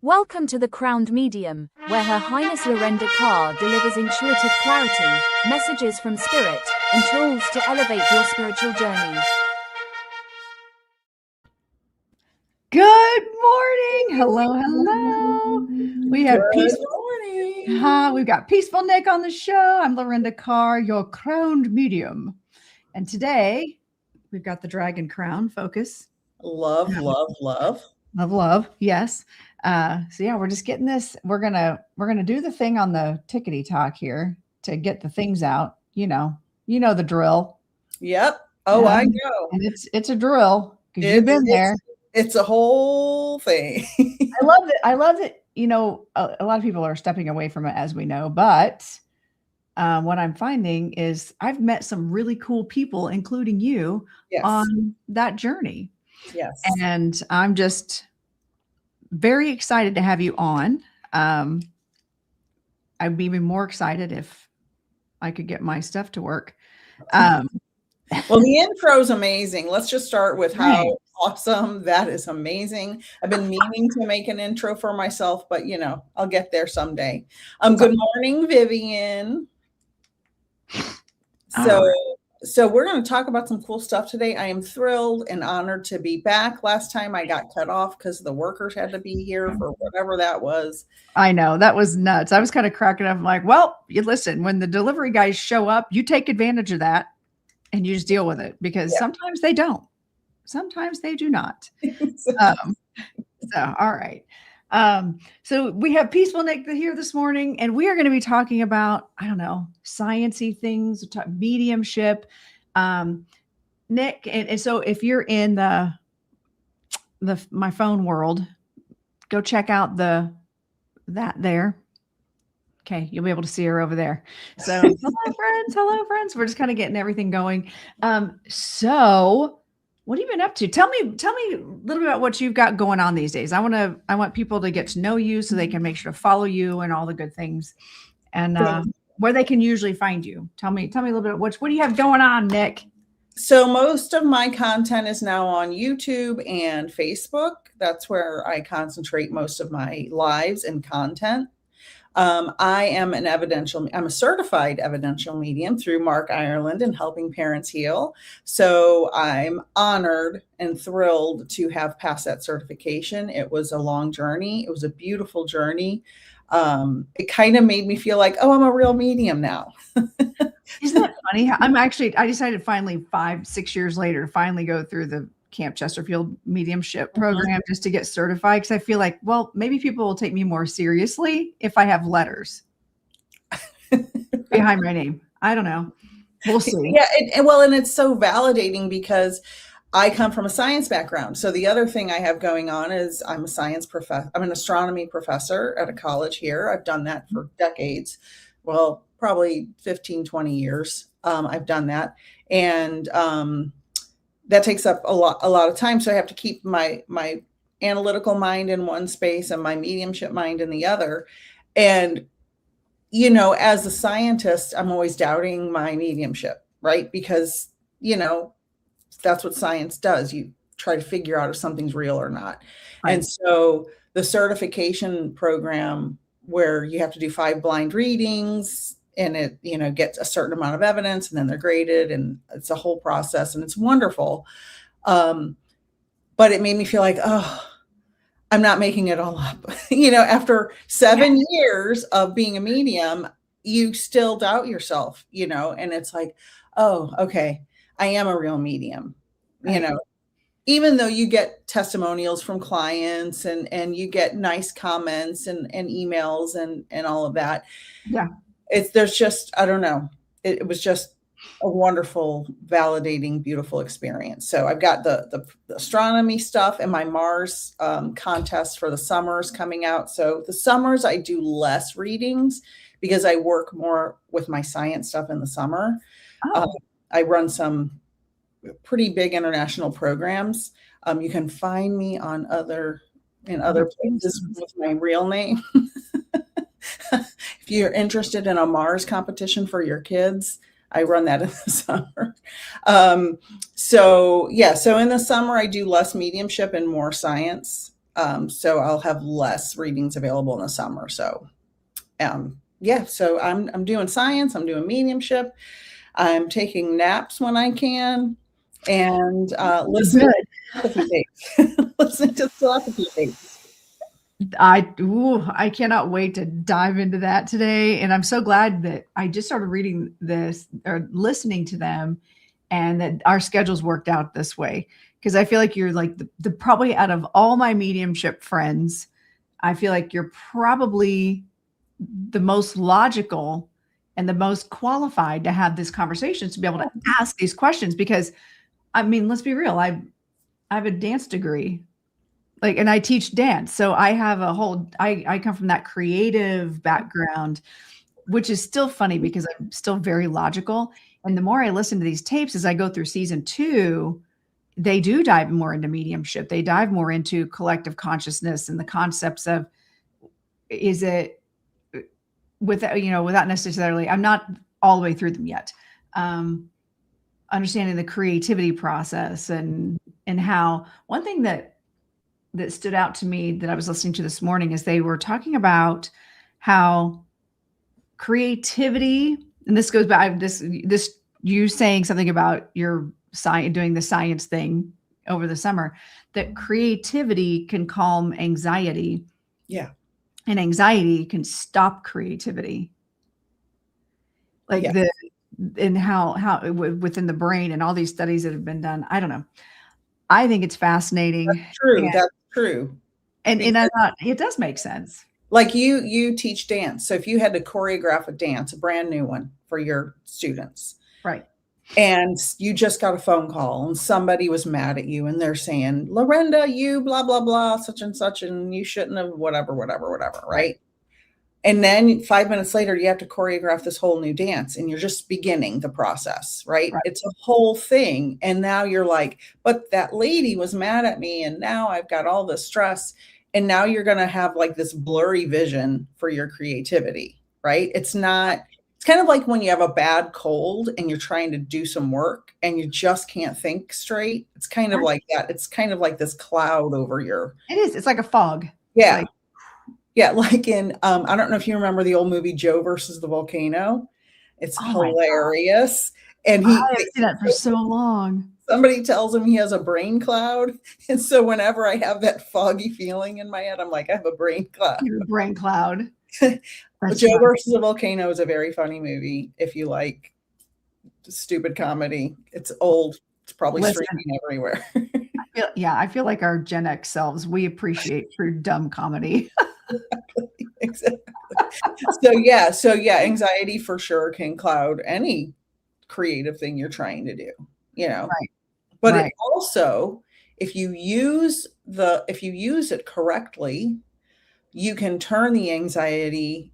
Welcome to the Crowned Medium, where Her Highness Lorenda Carr delivers intuitive clarity, messages from spirit, and tools to elevate your spiritual journey. Good morning. Hello. We have we've got Peaceful Nik on the show. I'm Lorenda Carr, your crowned medium. And today we've got the dragon crown focus. Love. Yes. So yeah, we're just getting this. We're gonna do the thing on the tickety talk here to get the things out. You know the drill. Yep. Oh, I know. And it's a drill because you've been there. It's a whole thing. I love that. You know, a lot of people are stepping away from it, as we know, but what I'm finding is I've met some really cool people, including you, on that journey. Yes. And I'm just very excited to have you on. I'd be even more excited if I could get my stuff to work. Well, the intro is amazing. Let's just start with how awesome that is. Amazing. I've been meaning to make an intro for myself, but I'll get there someday. Good morning, Vivian. So we're going to talk about some cool stuff today. I am thrilled and honored to be back. Last time I got cut off because the workers had to be here for whatever that was. I know, that was nuts. I was kind of cracking up. I'm like, well, you listen, when the delivery guys show up, you take advantage of that and you just deal with it, because sometimes they don't. Sometimes they do not. All right. So we have Peaceful Nik here this morning, and we are going to be talking about, I don't know, sciencey things, mediumship. Nik, and so if you're in my phone world, go check out that there. Okay, you'll be able to see her over there. So hello friends. We're just kind of getting everything going. So what have you been up to? Tell me a little bit about what you've got going on these days. I want people to get to know you so they can make sure to follow you and all the good things, and where they can usually find you. Tell me a little bit. What do you have going on, Nik? So most of my content is now on YouTube and Facebook. That's where I concentrate most of my lives and content. I'm a certified evidential medium through Mark Ireland and Helping Parents Heal. So I'm honored and thrilled to have passed that certification. It was a long journey. It was a beautiful journey. It kind of made me feel like, I'm a real medium now. Isn't that funny? I decided finally 5-6 years later to finally go through the Camp Chesterfield mediumship program just to get certified, because I feel like, well, maybe people will take me more seriously if I have letters behind my name. I don't know. We'll see. Yeah. And it's so validating because I come from a science background. So the other thing I have going on is I'm an astronomy professor at a college here. I've done that for decades. Well, probably 15, 20 years. I've done that. And, that takes up a lot of time. So I have to keep my analytical mind in one space and my mediumship mind in the other. And, as a scientist, I'm always doubting my mediumship, right? Because, that's what science does. You try to figure out if something's real or not. Right. And so the certification program, where you have to do 5 blind readings, and it, gets a certain amount of evidence, and then they're graded, and it's a whole process, and it's wonderful. But it made me feel like, I'm not making it all up. After 7 years of being a medium, you still doubt yourself, and it's like, okay, I am a real medium, even though you get testimonials from clients and you get nice comments and emails and all of that. Yeah. There's just, I don't know. It was just a wonderful, validating, beautiful experience. So I've got the astronomy stuff and my Mars contest for the summers coming out. So the summers I do less readings because I work more with my science stuff in the summer. I run some pretty big international programs. You can find me in other places with my real name. If you're interested in a Mars competition for your kids, I run that in the summer. So in the summer, I do less mediumship and more science. So I'll have less readings available in the summer. So, so I'm doing science, I'm doing mediumship, I'm taking naps when I can, and listening to telepathy tapes. Listening to telepathy tapes. I cannot wait to dive into that today. And I'm so glad that I just started reading this or listening to them, and that our schedules worked out this way. Because I feel like you're like the probably out of all my mediumship friends, I feel like you're probably the most logical and the most qualified to have this conversation, to be able to ask these questions. Because I mean, let's be real. I have a dance degree, and I teach dance. So I have I come from that creative background, which is still funny because I'm still very logical. And the more I listen to these tapes as I go through season 2, they do dive more into mediumship. They dive more into collective consciousness and the concepts of, is it without necessarily, I'm not all the way through them yet. Understanding the creativity process and how one thing that stood out to me that I was listening to this morning is they were talking about how creativity, and this goes back, you saying something about your doing the science thing over the summer, that creativity can calm anxiety. Yeah. And anxiety can stop creativity. And how within the brain and all these studies that have been done. I don't know. I think it's fascinating. That's true. That's true. And I thought it does make sense. Like you teach dance. So if you had to choreograph a dance, a brand new one for your students. Right. And you just got a phone call and somebody was mad at you and they're saying, Lorenda, you blah, blah, blah, such and such, and you shouldn't have whatever, right? And then 5 minutes later, you have to choreograph this whole new dance and you're just beginning the process, right? It's a whole thing. And now you're like, but that lady was mad at me and now I've got all this stress. And now you're going to have like this blurry vision for your creativity, right? It's kind of like when you have a bad cold and you're trying to do some work and you just can't think straight. It's kind of like that. It's kind of like this cloud over your. It is. It's like a fog. Yeah. Yeah. Like in, I don't know if you remember the old movie Joe versus the Volcano. It's hilarious. And I've seen that for so long. Somebody tells him he has a brain cloud. And so whenever I have that foggy feeling in my head, I'm like, I have a brain cloud. Your brain cloud. Joe versus the Volcano is a very funny movie. If you like stupid comedy, it's old. It's probably streaming everywhere. I feel like our Gen X selves, we appreciate true dumb comedy. Exactly. So anxiety for sure can cloud any creative thing you're trying to do, Right. But it also, if you use it correctly, you can turn the anxiety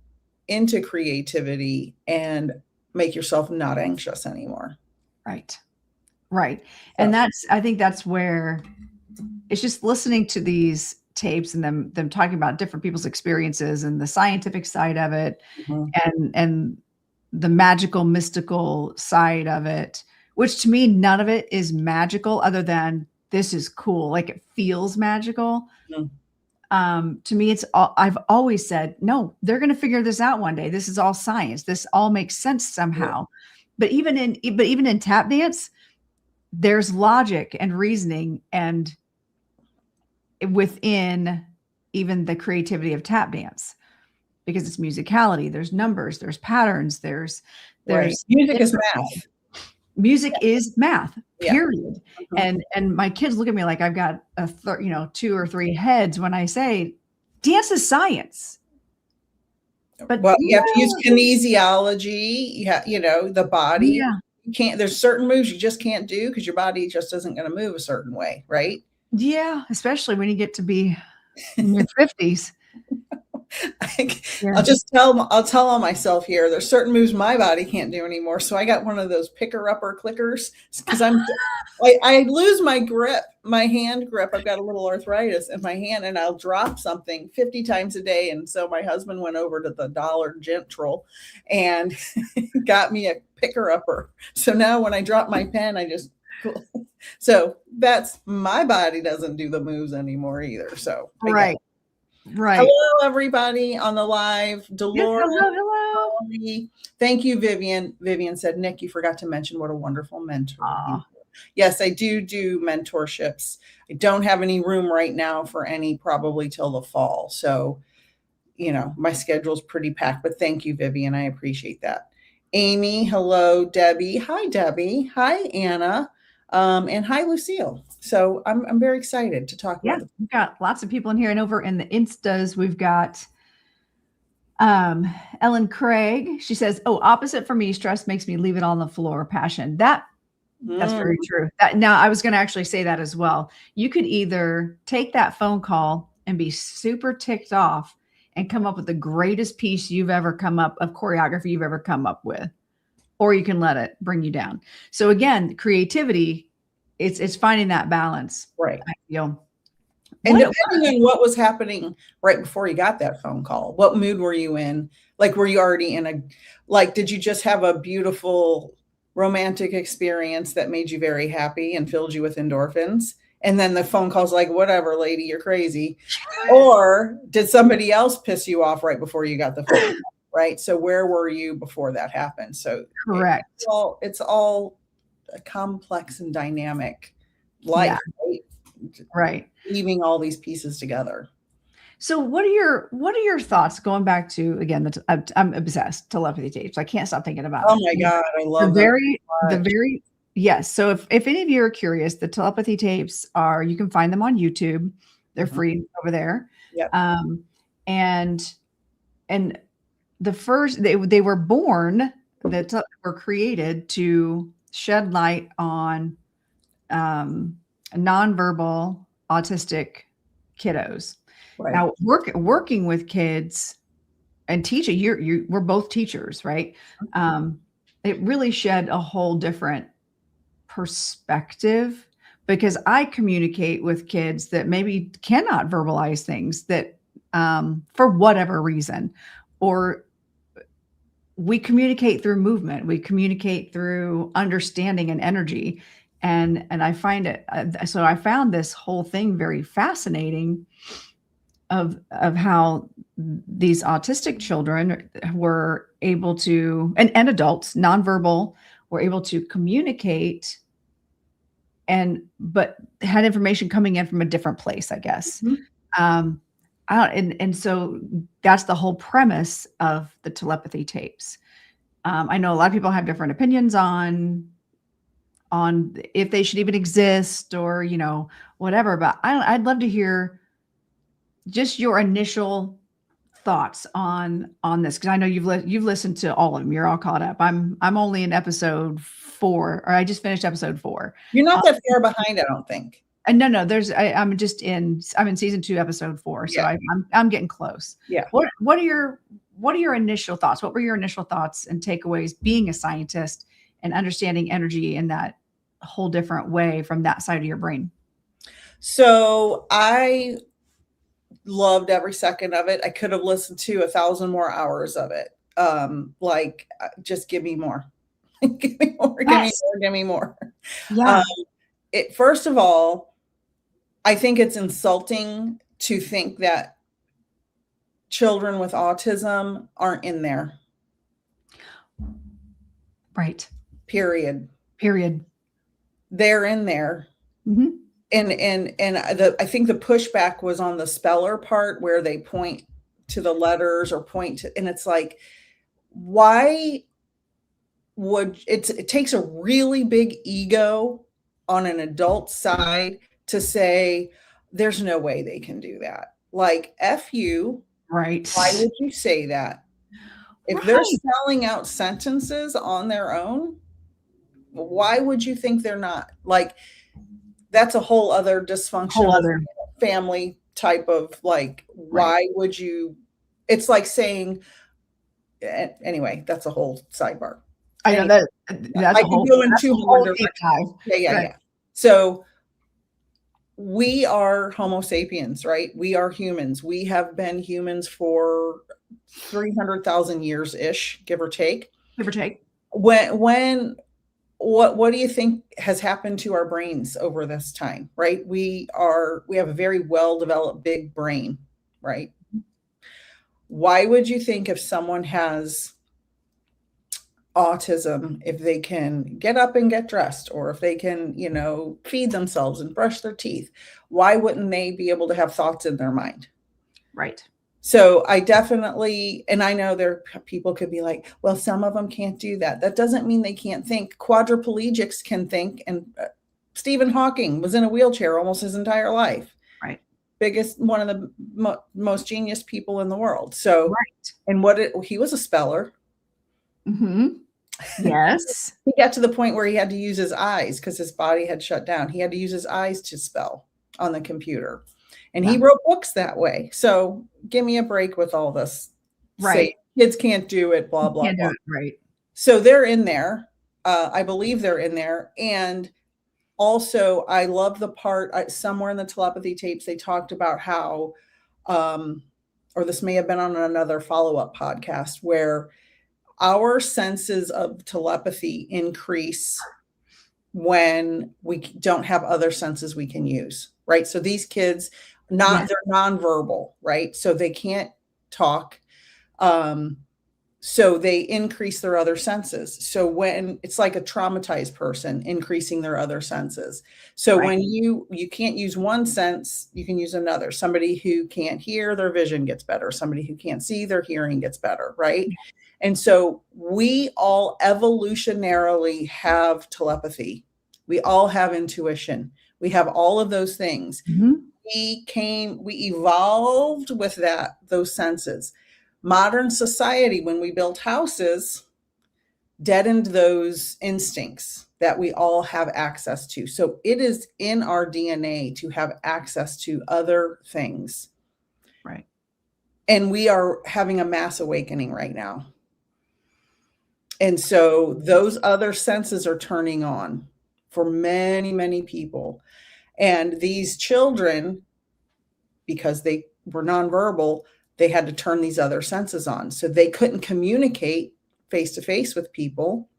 into creativity and make yourself not anxious anymore. Right. And I think that's where it's just listening to these tapes and them talking about different people's experiences and the scientific side of it, and the magical, mystical side of it, which to me, none of it is magical other than this is cool. Like it feels magical. To me, it's all, I've always said, no, they're going to figure this out one day. This is all science. This all makes sense somehow. But even in tap dance, there's logic and reasoning and within even the creativity of tap dance, because it's musicality. There's numbers, there's patterns, there's music is math. Music is math, period. And my kids look at me like I've got 2 or 3 heads when I say dance is science. But you have to use kinesiology. The body. Yeah. You can't. There's certain moves you just can't do because your body just isn't going to move a certain way, right? Yeah, especially when you get to be in your 50s. I'll tell on myself here. There's certain moves my body can't do anymore. So I got one of those picker-upper clickers because I lose my grip, my hand grip. I've got a little arthritis in my hand and I'll drop something 50 times a day. And so my husband went over to the Dollar General and got me a picker-upper. So now when I drop my pen, I just Cool. So that's my body doesn't do the moves anymore either. So Right. Hello, everybody on the live. Dolores. Yes, hello. Thank you, Vivian. Vivian said, Nik, you forgot to mention what a wonderful mentor. Aww. Yes, I do mentorships. I don't have any room right now for any, probably till the fall. So, my schedule's pretty packed, but thank you, Vivian. I appreciate that. Amy, hello, Debbie. Hi, Debbie. Hi, Anna. And hi, Lucille. So I'm very excited to talk about it. We've got lots of people in here, and over in the Instas, we've got Ellen Craig. She says, "Oh, opposite for me, stress makes me leave it on the floor. Passion." That's very true. Now, I was going to actually say that as well. You could either take that phone call and be super ticked off and come up with the greatest piece you've ever come up of choreography you've ever come up with, or you can let it bring you down. So again, creativity, it's finding that balance. Right. I feel. And depending on what was happening right before you got that phone call, what mood were you in? Like, were you already did you just have a beautiful romantic experience that made you very happy and filled you with endorphins? And then the phone call's like, whatever, lady, you're crazy. Or did somebody else piss you off right before you got the phone call, right? So where were you before that happened? So correct. It's all a complex and dynamic life, right? Weaving all these pieces together. So what are your thoughts going back to, again, I'm obsessed telepathy tapes. I can't stop thinking about it. Oh my God. I love yes. So if any of you are curious, the telepathy tapes you can find them on YouTube. They're free over there. Yep. And the first, they were born, that were created to shed light on nonverbal autistic kiddos. Right. Now, working with kids and teaching, we're both teachers, right? It really shed a whole different perspective, because I communicate with kids that maybe cannot verbalize things that for whatever reason, or we communicate through movement, we communicate through understanding and energy. And I find it, so I found this whole thing very fascinating of how these autistic children were able to, and adults, nonverbal, were able to communicate but had information coming in from a different place, I guess. And so that's the whole premise of the telepathy tapes. I know a lot of people have different opinions on if they should even exist, or, whatever, but I'd love to hear just your initial thoughts on this, because I know you've listened to all of them. You're all caught up. I'm only in episode 4, or I just finished episode 4. You're not that far behind, I don't think. And no, I'm in season 2, episode 4. So yeah. I'm getting close. Yeah. What are your initial thoughts? What were your initial thoughts and takeaways being a scientist and understanding energy in that whole different way from that side of your brain? So I loved every second of it. I could have listened to 1,000 more hours of it. Just give me more. Give me more. Give me more. Yeah. First of all, I think it's insulting to think that children with autism aren't in there. Right. Period. They're in there. Mm-hmm. And I think the pushback was on the speller part, where they point to the letters or point to, and it's like, why would it takes a really big ego on an adult side to say there's no way they can do that. Like, F you. Right. Why would you say that? If they're spelling out sentences on their own, why would you think they're not? Like, that's a whole other dysfunction, family type of why would you? It's like saying, anyway, that's a whole sidebar. I know that. That's I can go into more directions. Yeah. So we are Homo sapiens, right? We are humans. We have been humans for 300,000 years ish, give or take. Give or take. When what do you think has happened to our brains over this time, right? We have a very well-developed big brain, right? Why would you think if someone has autism, if they can get up and get dressed, or if they can, feed themselves and brush their teeth, why wouldn't they be able to have thoughts in their mind? Right. So I definitely, and I know people could be like, well, some of them can't do that. That doesn't mean they can't think. Quadriplegics can think. And Stephen Hawking was in a wheelchair almost his entire life. Right. One of the most genius people in the world. So, right. And he was a speller. Mm-hmm. Yes. He got to the point where he had to use his eyes because his body had shut down. He had to use his eyes to spell on the computer. And he wrote books that way. So give me a break with all this. Right. Say, kids can't do it, blah, blah, blah. Right. So they're in there. I believe they're in there. And also, I love the part somewhere in the telepathy tapes, they talked about how, or this may have been on another follow-up podcast, where our senses of telepathy increase when we don't have other senses we can use, right? So these kids, they're nonverbal, right? So they can't talk. So they increase their other senses. So when it's like a traumatized person increasing their other senses. So when you can't use one sense, you can use another. Somebody who can't hear, their vision gets better. Somebody who can't see, their hearing gets better, right? And so we all evolutionarily have telepathy. We all have intuition. We have all of those things. Mm-hmm. We evolved with those senses. Modern society, when we built houses, deadened those instincts that we all have access to. So it is in our DNA to have access to other things. Right. And we are having a mass awakening right now. And so those other senses are turning on for many, many people. And these children, because they were nonverbal, they had to turn these other senses on. So they couldn't communicate face to face with people.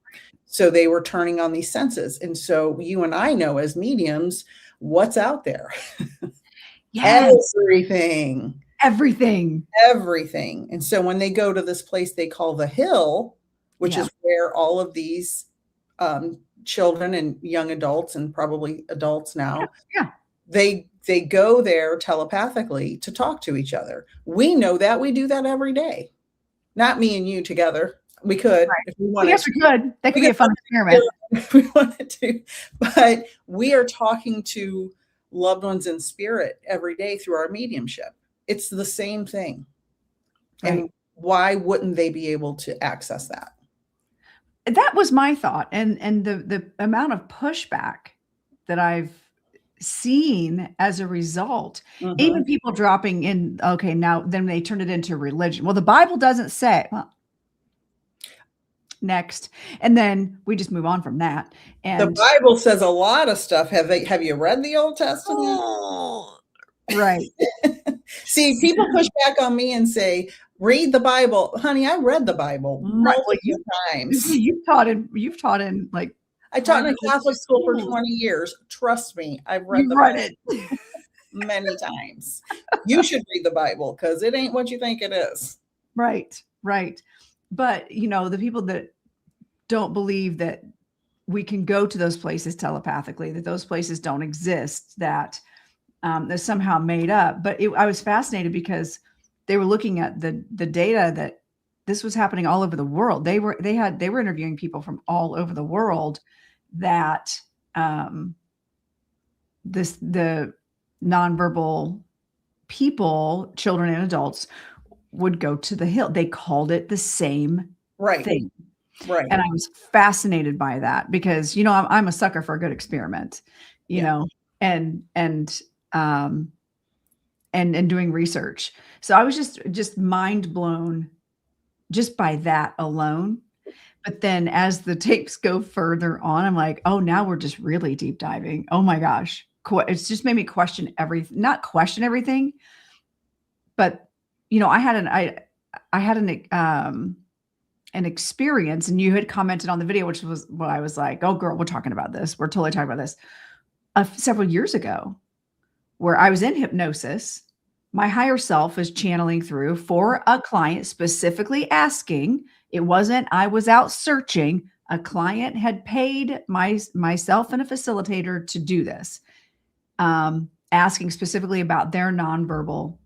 So they were turning on these senses. And so you and I know as mediums, what's out there? Yes. Everything. And so when they go to this place they call the Hill, which is where all of these children and young adults and probably adults now, they go there telepathically to talk to each other. We know that. We do that every day. Not me and you together. We could if we wanted. Yes, we could. That could be a fun experiment. If we wanted to. But we are talking to loved ones in spirit every day through our mediumship. It's the same thing. Right. And why wouldn't they be able to access that? That was my thought. And the amount of pushback that I've seen as a result, even people dropping in, okay, now then they turn it into religion. Well, the Bible doesn't say, well, next. And then we just move on from that. And the Bible says a lot of stuff. Have you read the Old Testament? Oh, right. See, people push back on me and say, read the Bible. Honey, I read the Bible multiple times. You've taught in like, I taught in a Catholic school for 20 years. Trust me, I've read the Bible many times. You should read the Bible because it ain't what you think it is. Right. But, the people that don't believe that we can go to those places telepathically, that those places don't exist, that they're somehow made up. But I was fascinated because they were looking at the data that this was happening all over the world. They were interviewing people from all over the world that the nonverbal people, children and adults, would go to the Hill. They called it the same thing. Right. And I was fascinated by that because, I'm a sucker for a good experiment, and doing research. So I was just mind blown just by that alone. But then as the tapes go further on, I'm like, oh, now we're just really deep diving. Oh my gosh. It's just made me question everything, not question everything, but I had an experience, and you had commented on the video, which was what I was like, oh girl, we're talking about this. We're totally talking about this. Several years ago, where I was in hypnosis, my higher self was channeling through for a client, specifically asking. It wasn't, I was out searching. A client had paid myself and a facilitator to do this, asking specifically about their nonverbal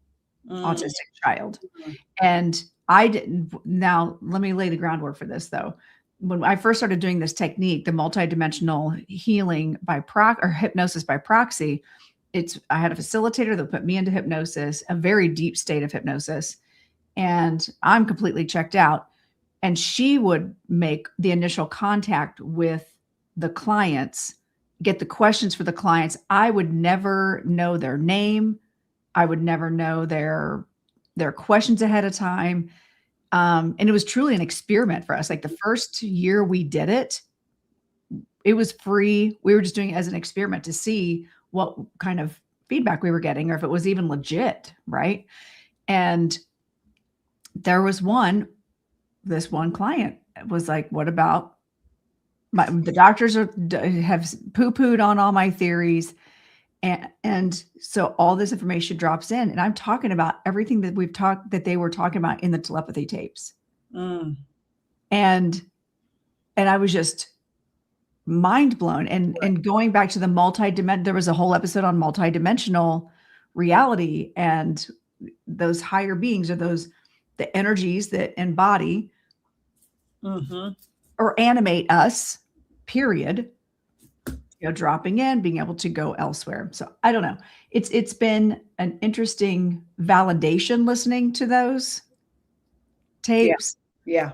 autistic child. And I didn't. Now, let me lay the groundwork for this, though. When I first started doing this technique, the multidimensional healing by or hypnosis by proxy, I had a facilitator that put me into hypnosis, a very deep state of hypnosis, and I'm completely checked out. And she would make the initial contact with the clients, get the questions for the clients. I would never know their name. I would never know their questions ahead of time. And it was truly an experiment for us. Like the first year we did it, it was free. We were just doing it as an experiment to see what kind of feedback we were getting, or if it was even legit, right? And there was this one client was like, what about the doctors have poo-pooed on all my theories. And so all this information drops in, and I'm talking about everything that they were talking about in the telepathy tapes. And I was just mind blown. And going back to the there was a whole episode on multidimensional reality, and those higher beings are the energies that embody or animate us, period. Dropping in, being able to go elsewhere. So I don't know. It's been an interesting validation listening to those tapes. Yeah.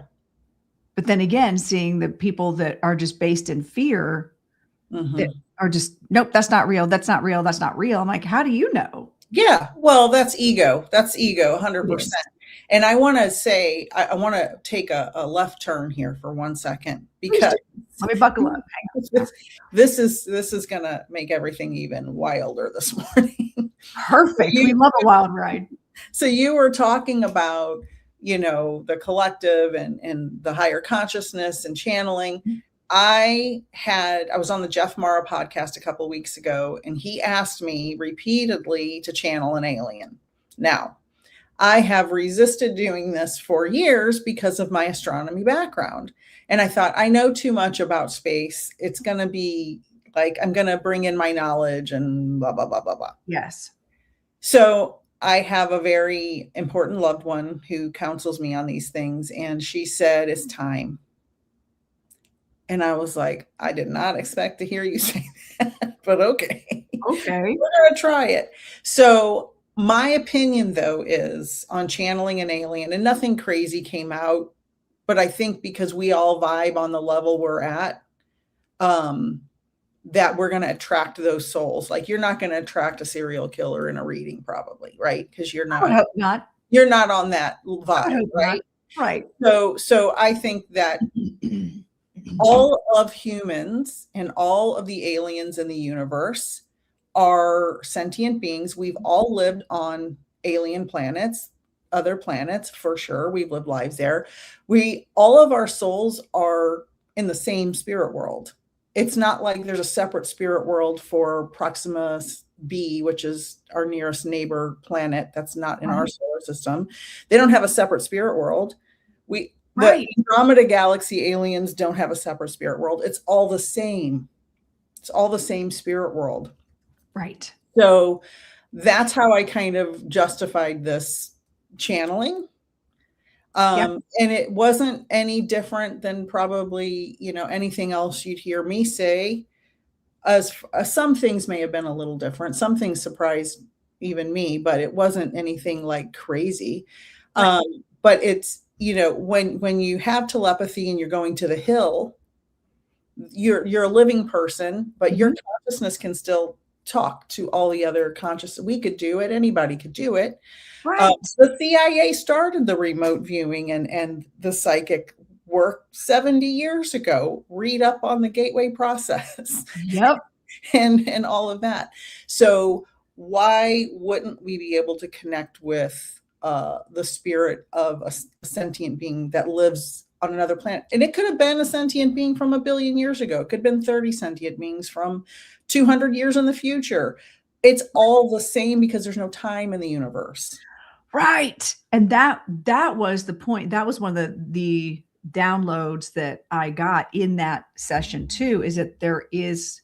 But then again, seeing the people that are just based in fear, that are just, nope, that's not real. That's not real. That's not real. I'm like, how do you know? Yeah. Well, that's ego. That's ego, 100%. Yes. And I want to say, I want to take a left turn here for 1 second, because let me buckle up. This is going to make everything even wilder this morning. Perfect. We love a wild ride. So you were talking about, the collective and the higher consciousness and channeling. I was on the Jeff Mara podcast a couple of weeks ago, and he asked me repeatedly to channel an alien. Now, I have resisted doing this for years because of my astronomy background. And I thought, I know too much about space. It's going to be like, I'm going to bring in my knowledge and blah, blah, blah, blah, blah. Yes. So I have a very important loved one who counsels me on these things. And she said, it's time. And I was like, I did not expect to hear you say that, but okay. Okay. We're going to try it. So my opinion, though, is on channeling an alien, and nothing crazy came out, but I think because we all vibe on the level we're at, that we're going to attract those souls. Like, you're not going to attract a serial killer in a reading, probably, right? Because you're not. I hope not. You're not on that vibe, right? Not. Right. So I think that all of humans and all of the aliens in the universe are sentient beings. We've all lived on alien planets, other planets for sure. We've lived lives there. All of our souls are in the same spirit world. It's not like there's a separate spirit world for Proxima B, which is our nearest neighbor planet. That's not in our solar system. They don't have a separate spirit world. The Andromeda Galaxy aliens don't have a separate spirit world. It's all the same. It's all the same spirit world. Right. So that's how I kind of justified this channeling. And it wasn't any different than probably, anything else you'd hear me say. As some things may have been a little different. Some things surprised even me, but it wasn't anything like crazy. Right. But it's, when you have telepathy and you're going to the hill, you're a living person, but your consciousness can still talk to all the other conscious. We could do it. Anybody could do it. Right. The CIA started the remote viewing and the psychic work 70 years ago. Read up on the gateway process. Yep. and all of that. So why wouldn't we be able to connect with the spirit of a sentient being that lives on another planet. And it could have been a sentient being from 1 billion years ago. It could have been 30 sentient beings from 200 years in the future. It's all the same because there's no time in the universe. Right. And that was the point. That was one of the downloads that I got in that session too, is that there is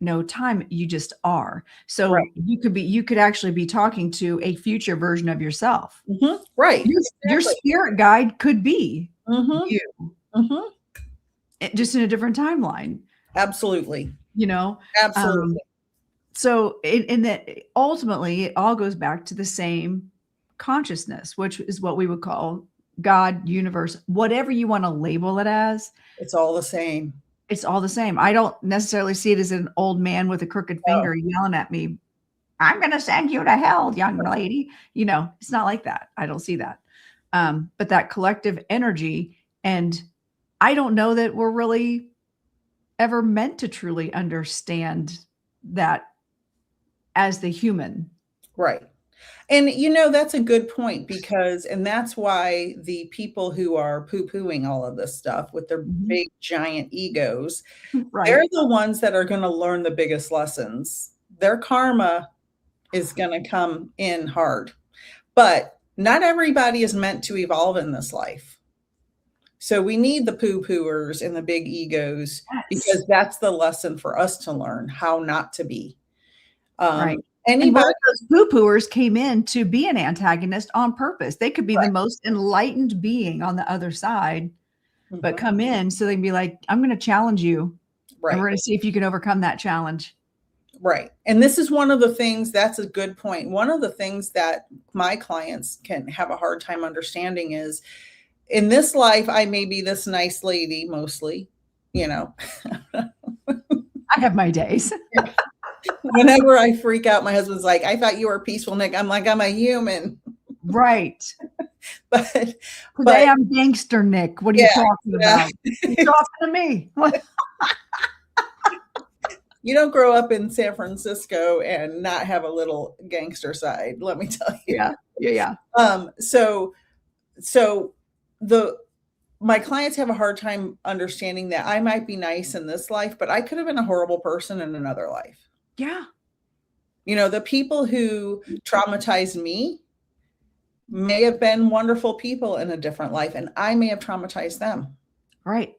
no time. You just are. So Right. you could actually be talking to a future version of yourself. Mm-hmm. Right. Your spirit guide could be Mm-hmm. you, just in a different timeline. Absolutely. You know? Absolutely. So in that, ultimately, it all goes back to the same consciousness, which is what we would call God, universe, whatever you want to label it as. It's all the same. It's all the same. I don't necessarily see it as an old man with a crooked finger yelling at me, I'm going to send you to hell, young lady. You know, it's not like that. I don't see that. But that collective energy, and I don't know that we're really ever meant to truly understand that as the human. Right. And, you know, that's a good point because, and that's why the people who are poo-pooing all of this stuff with their big, giant egos, they're the ones that are going to learn the biggest lessons. Their karma is going to come in hard, but not everybody is meant to evolve in this life. So we need the poo-pooers and the big egos because that's the lesson for us to learn how not to be. Right. Anybody, and those poo-pooers came in to be an antagonist on purpose. They could be the most enlightened being on the other side, but come in so they can be like, I'm going to challenge you. And we're going to see if you can overcome that challenge. Right. And this is one of the things, that's a good point. One of the things that my clients can have a hard time understanding is, in this life, I may be this nice lady, mostly, you know. I have my days. Whenever I freak out, my husband's like, I thought you were Peaceful Nik. I'm like, I'm a human. Right. but today I'm Gangster Nik. What are you talking about? You're talking to me. You don't grow up in San Francisco and not have a little gangster side, let me tell you. Yeah. So my clients have a hard time understanding that I might be nice in this life, but I could have been a horrible person in another life. Yeah. You know, the people who traumatized me may have been wonderful people in a different life, and I may have traumatized them. Right.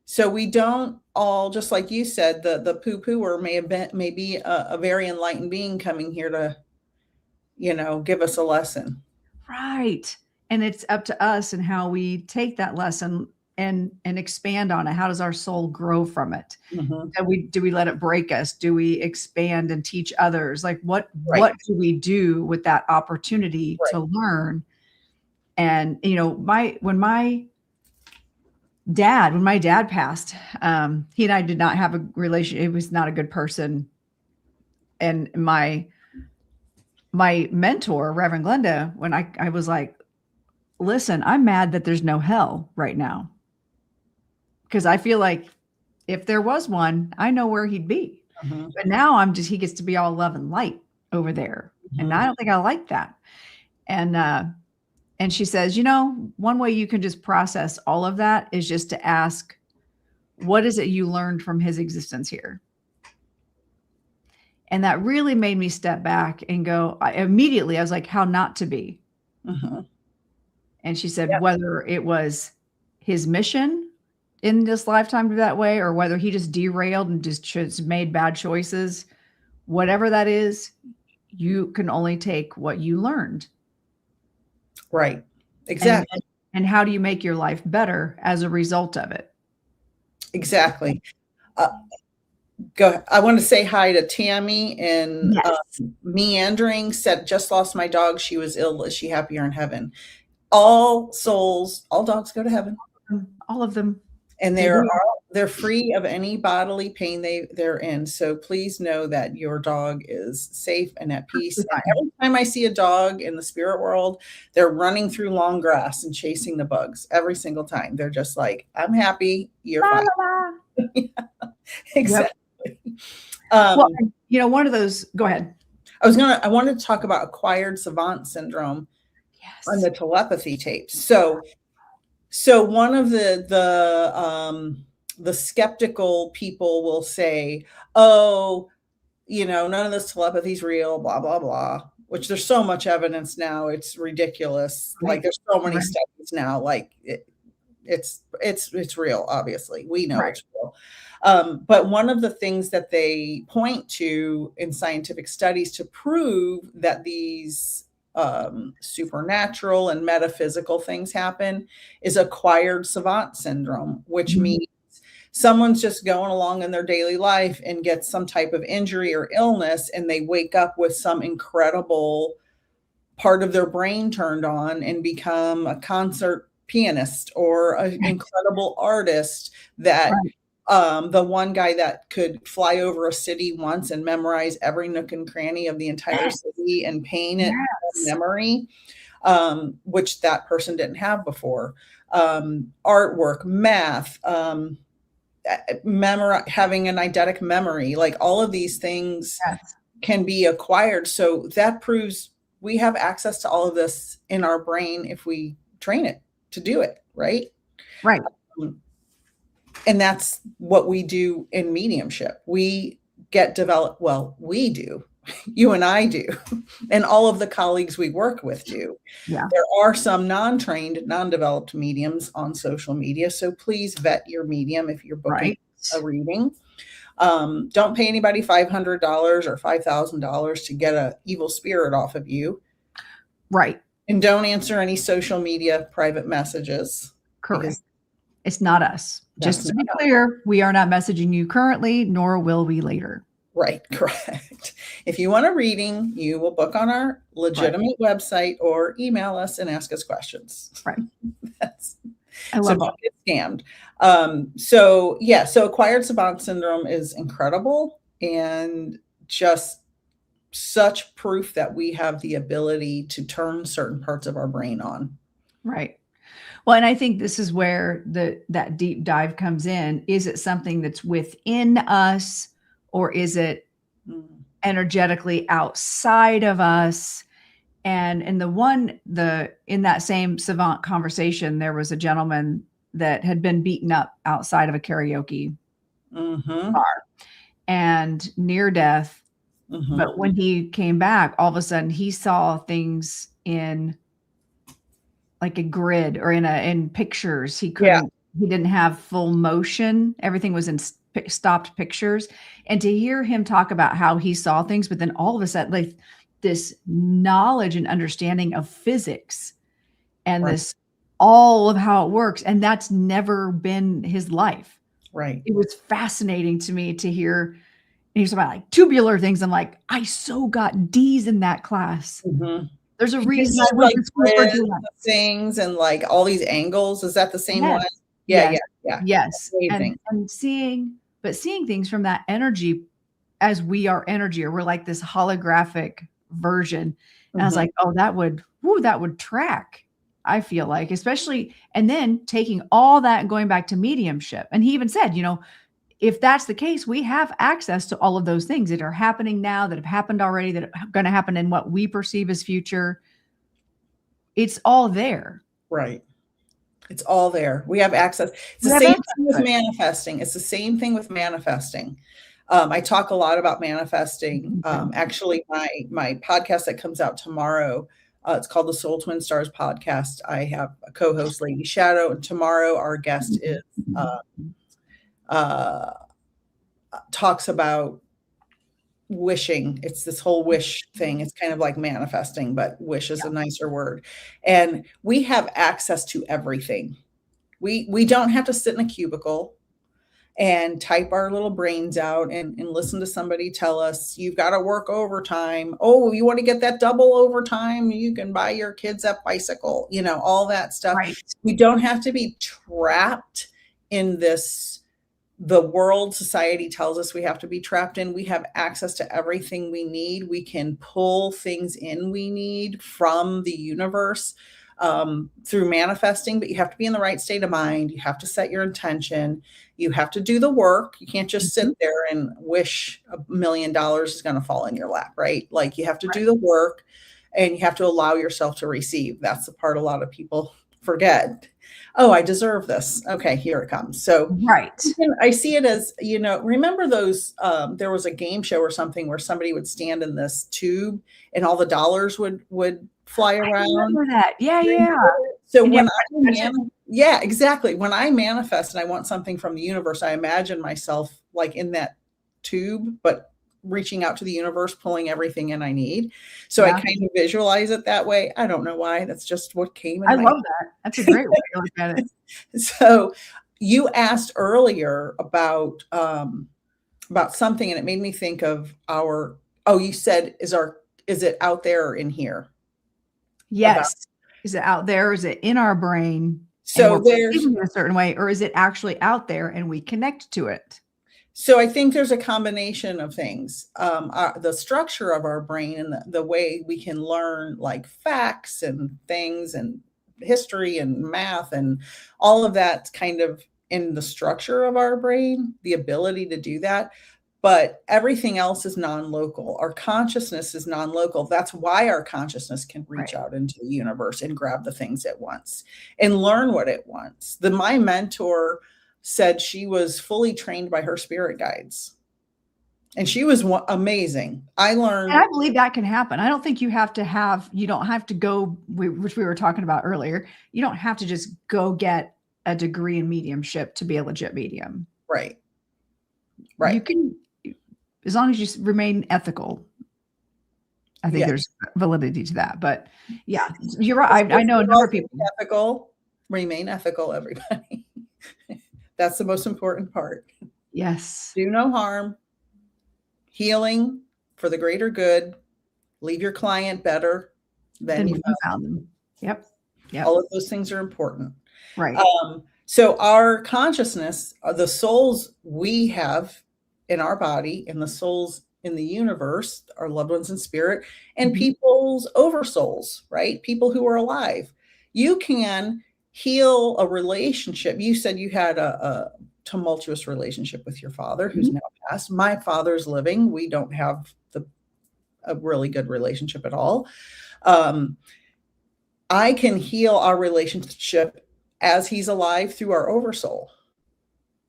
So we don't all, just like you said, the poo-pooer may be a very enlightened being coming here to, you know, give us a lesson. Right. And it's up to us and how we take that lesson and expand on it. How does our soul grow from it? Do we let it break us? Do we expand and teach others? Like what do we do with that opportunity to learn? And, you know, when my dad passed, he and I did not have a relationship. He was not a good person. And my mentor, Reverend Glenda, when I was like, listen, I'm mad that there's no hell right now. Because I feel like if there was one, I know where he'd be. But now he gets to be all love and light over there. And I don't think I like that. And she says, you know, one way you can just process all of that is just to ask, what is it you learned from his existence here? And that really made me step back and go, immediately, I was like, how not to be. And she said, whether it was his mission in this lifetime to be that way, or whether he just derailed and just made bad choices, whatever that is, you can only take what you learned. Right. Exactly. And how do you make your life better as a result of it? Exactly. I want to say hi to Tammy and Meandering said, just lost my dog. She was ill. Is she happier in heaven? All souls, all dogs go to heaven. All of them. And they're free of any bodily pain they're in. So please know that your dog is safe and at peace. And every time I see a dog in the spirit world, they're running through long grass and chasing the bugs every single time. They're just like, I'm happy. You're fine. Exactly. Well, you know, one of those, go ahead. I wanted to talk about acquired savant syndrome on the telepathy tapes. So So one of the skeptical people will say, "Oh, none of this telepathy is real, blah blah blah." Which there's so much evidence now, it's ridiculous. Like Right. there's so many Right. studies now, like it's real. Obviously, we know Right. it's real. But one of the things that they point to in scientific studies to prove that these supernatural and metaphysical things happen is acquired savant syndrome, which Mhm. means someone's just going along in their daily life and gets some type of injury or illness, and they wake up with some incredible part of their brain turned on and become a concert pianist or an incredible artist that Right. the one guy that could fly over a city once and memorize every nook and cranny of the entire city and paint it from Yes. memory, which that person didn't have before. Artwork, math, having an eidetic memory, like all of these things Yes. can be acquired. So that proves we have access to all of this in our brain if we train it to do it, right? Right. And that's what we do in mediumship. We get developed, well, we do, you and I do, and all of the colleagues we work with do. Yeah. There are some non-trained, non-developed mediums on social media. So please vet your medium if you're booking Right. a reading. Don't pay anybody $500 or $5,000 to get an evil spirit off of you. Right. And don't answer any social media private messages. Correct. It's not us. That's Just to be not us. clear, we are not messaging you currently, nor will we later. Right, correct. If you want a reading, you will book on our legitimate website or email us and ask us questions. Right. That's, I so love don't it. get scammed. So acquired savant syndrome is incredible and just such proof that we have the ability to turn certain parts of our brain on. Right. Well, and I think this is where that deep dive comes in. Is it something that's within us, or is it energetically outside of us? And in in that same savant conversation, there was a gentleman that had been beaten up outside of a karaoke bar and near death. But when he came back, all of a sudden he saw things in like a grid or in pictures. He didn't have full motion. Everything was in stopped pictures. And to hear him talk about how he saw things, but then all of a sudden, like this knowledge and understanding of physics and this all of how it works. And that's never been his life. Right. It was fascinating to me to hear. And he's about like tubular things. I'm like, I so got D's in that class. There's a reason I went to school for doing things and like all these angles. Is that the same one? Yeah. Yes. And seeing things from that energy as we are energy, or we're like this holographic version. And I was like, oh, that would track. I feel like, especially, and then taking all that and going back to mediumship. And he even said, if that's the case, we have access to all of those things that are happening now, that have happened already, that are going to happen in what we perceive as future. It's all there. Right. It's all there. We have access. It's the same thing with manifesting. It's the same thing with manifesting. I talk a lot about manifesting. Actually, my podcast that comes out tomorrow, it's called the Soul Twin Stars podcast. I have a co-host, Lady Shadow, and tomorrow our guest is talks about wishing. It's this whole wish thing. It's kind of like manifesting, but wish is a nicer word. And we have access to everything. We don't have to sit in a cubicle and type our little brains out and listen to somebody tell us, you've got to work overtime. Oh, you want to get that double overtime? You can buy your kids that bicycle, all that stuff. Right. We don't have to be trapped in the world society tells us we have to be trapped in. We have access to everything we need. We can pull things in we need from the universe through manifesting, but you have to be in the right state of mind. You have to set your intention. You have to do the work. You can't just sit there and wish $1 million is going to fall in your lap, right? Like you have to do the work and you have to allow yourself to receive. That's the part a lot of people forget. Oh, I deserve this. Okay, here it comes. So Right. I see it as, remember those, there was a game show or something where somebody would stand in this tube and all the dollars would fly I around. remember that. Yeah. So And when exactly. When I manifest and I want something from the universe, I imagine myself like in that tube, but reaching out to the universe, pulling everything in I need. So I kind of visualize it that way. I don't know why. That's just what came in I my love that. That's a great way to look at it. So you asked earlier about something, and it made me think of you said, is it out there or in here? Yes. Is it out there? Is it in our brain? So there's a certain way, or is it actually out there and we connect to it? So I think there's a combination of things. The structure of our brain and the way we can learn like facts and things and history and math and all of that kind of in the structure of our brain, the ability to do that. But everything else is non-local. Our consciousness is non-local. That's why our consciousness can reach out into the universe and grab the things it wants and learn what it wants. My mentor said she was fully trained by her spirit guides. And she was amazing. I learned. And I believe that can happen. I don't think you don't have to go, which we were talking about earlier. You don't have to just go get a degree in mediumship to be a legit medium. Right. You can, as long as you remain ethical. I think there's validity to that. But yeah, you're right. I know a number of people. Remain ethical, everybody. That's the most important part. Yes. Do no harm. Healing for the greater good. Leave your client better than you found them. Yep. All of those things are important. Right. So our consciousness, the souls we have in our body and the souls in the universe, our loved ones in spirit, and people's oversouls, right? People who are alive. You can heal a relationship. You said you had a tumultuous relationship with your father who's now passed. My father's living. We don't have a really good relationship at all. I can heal our relationship as he's alive through our oversoul,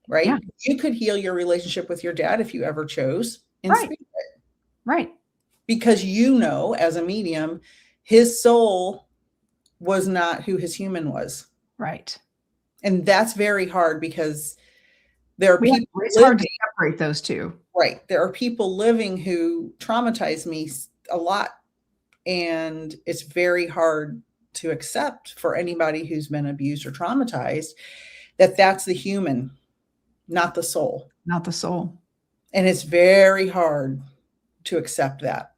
right? Yeah. You could heal your relationship with your dad if you ever chose in spirit. Right. Because as a medium, his soul was not who his human was. Right. And that's very hard because there are people. It's hard to separate those two. Right. There are people living who traumatize me a lot. And it's very hard to accept for anybody who's been abused or traumatized that that's the human, not the soul. Not the soul. And it's very hard to accept that.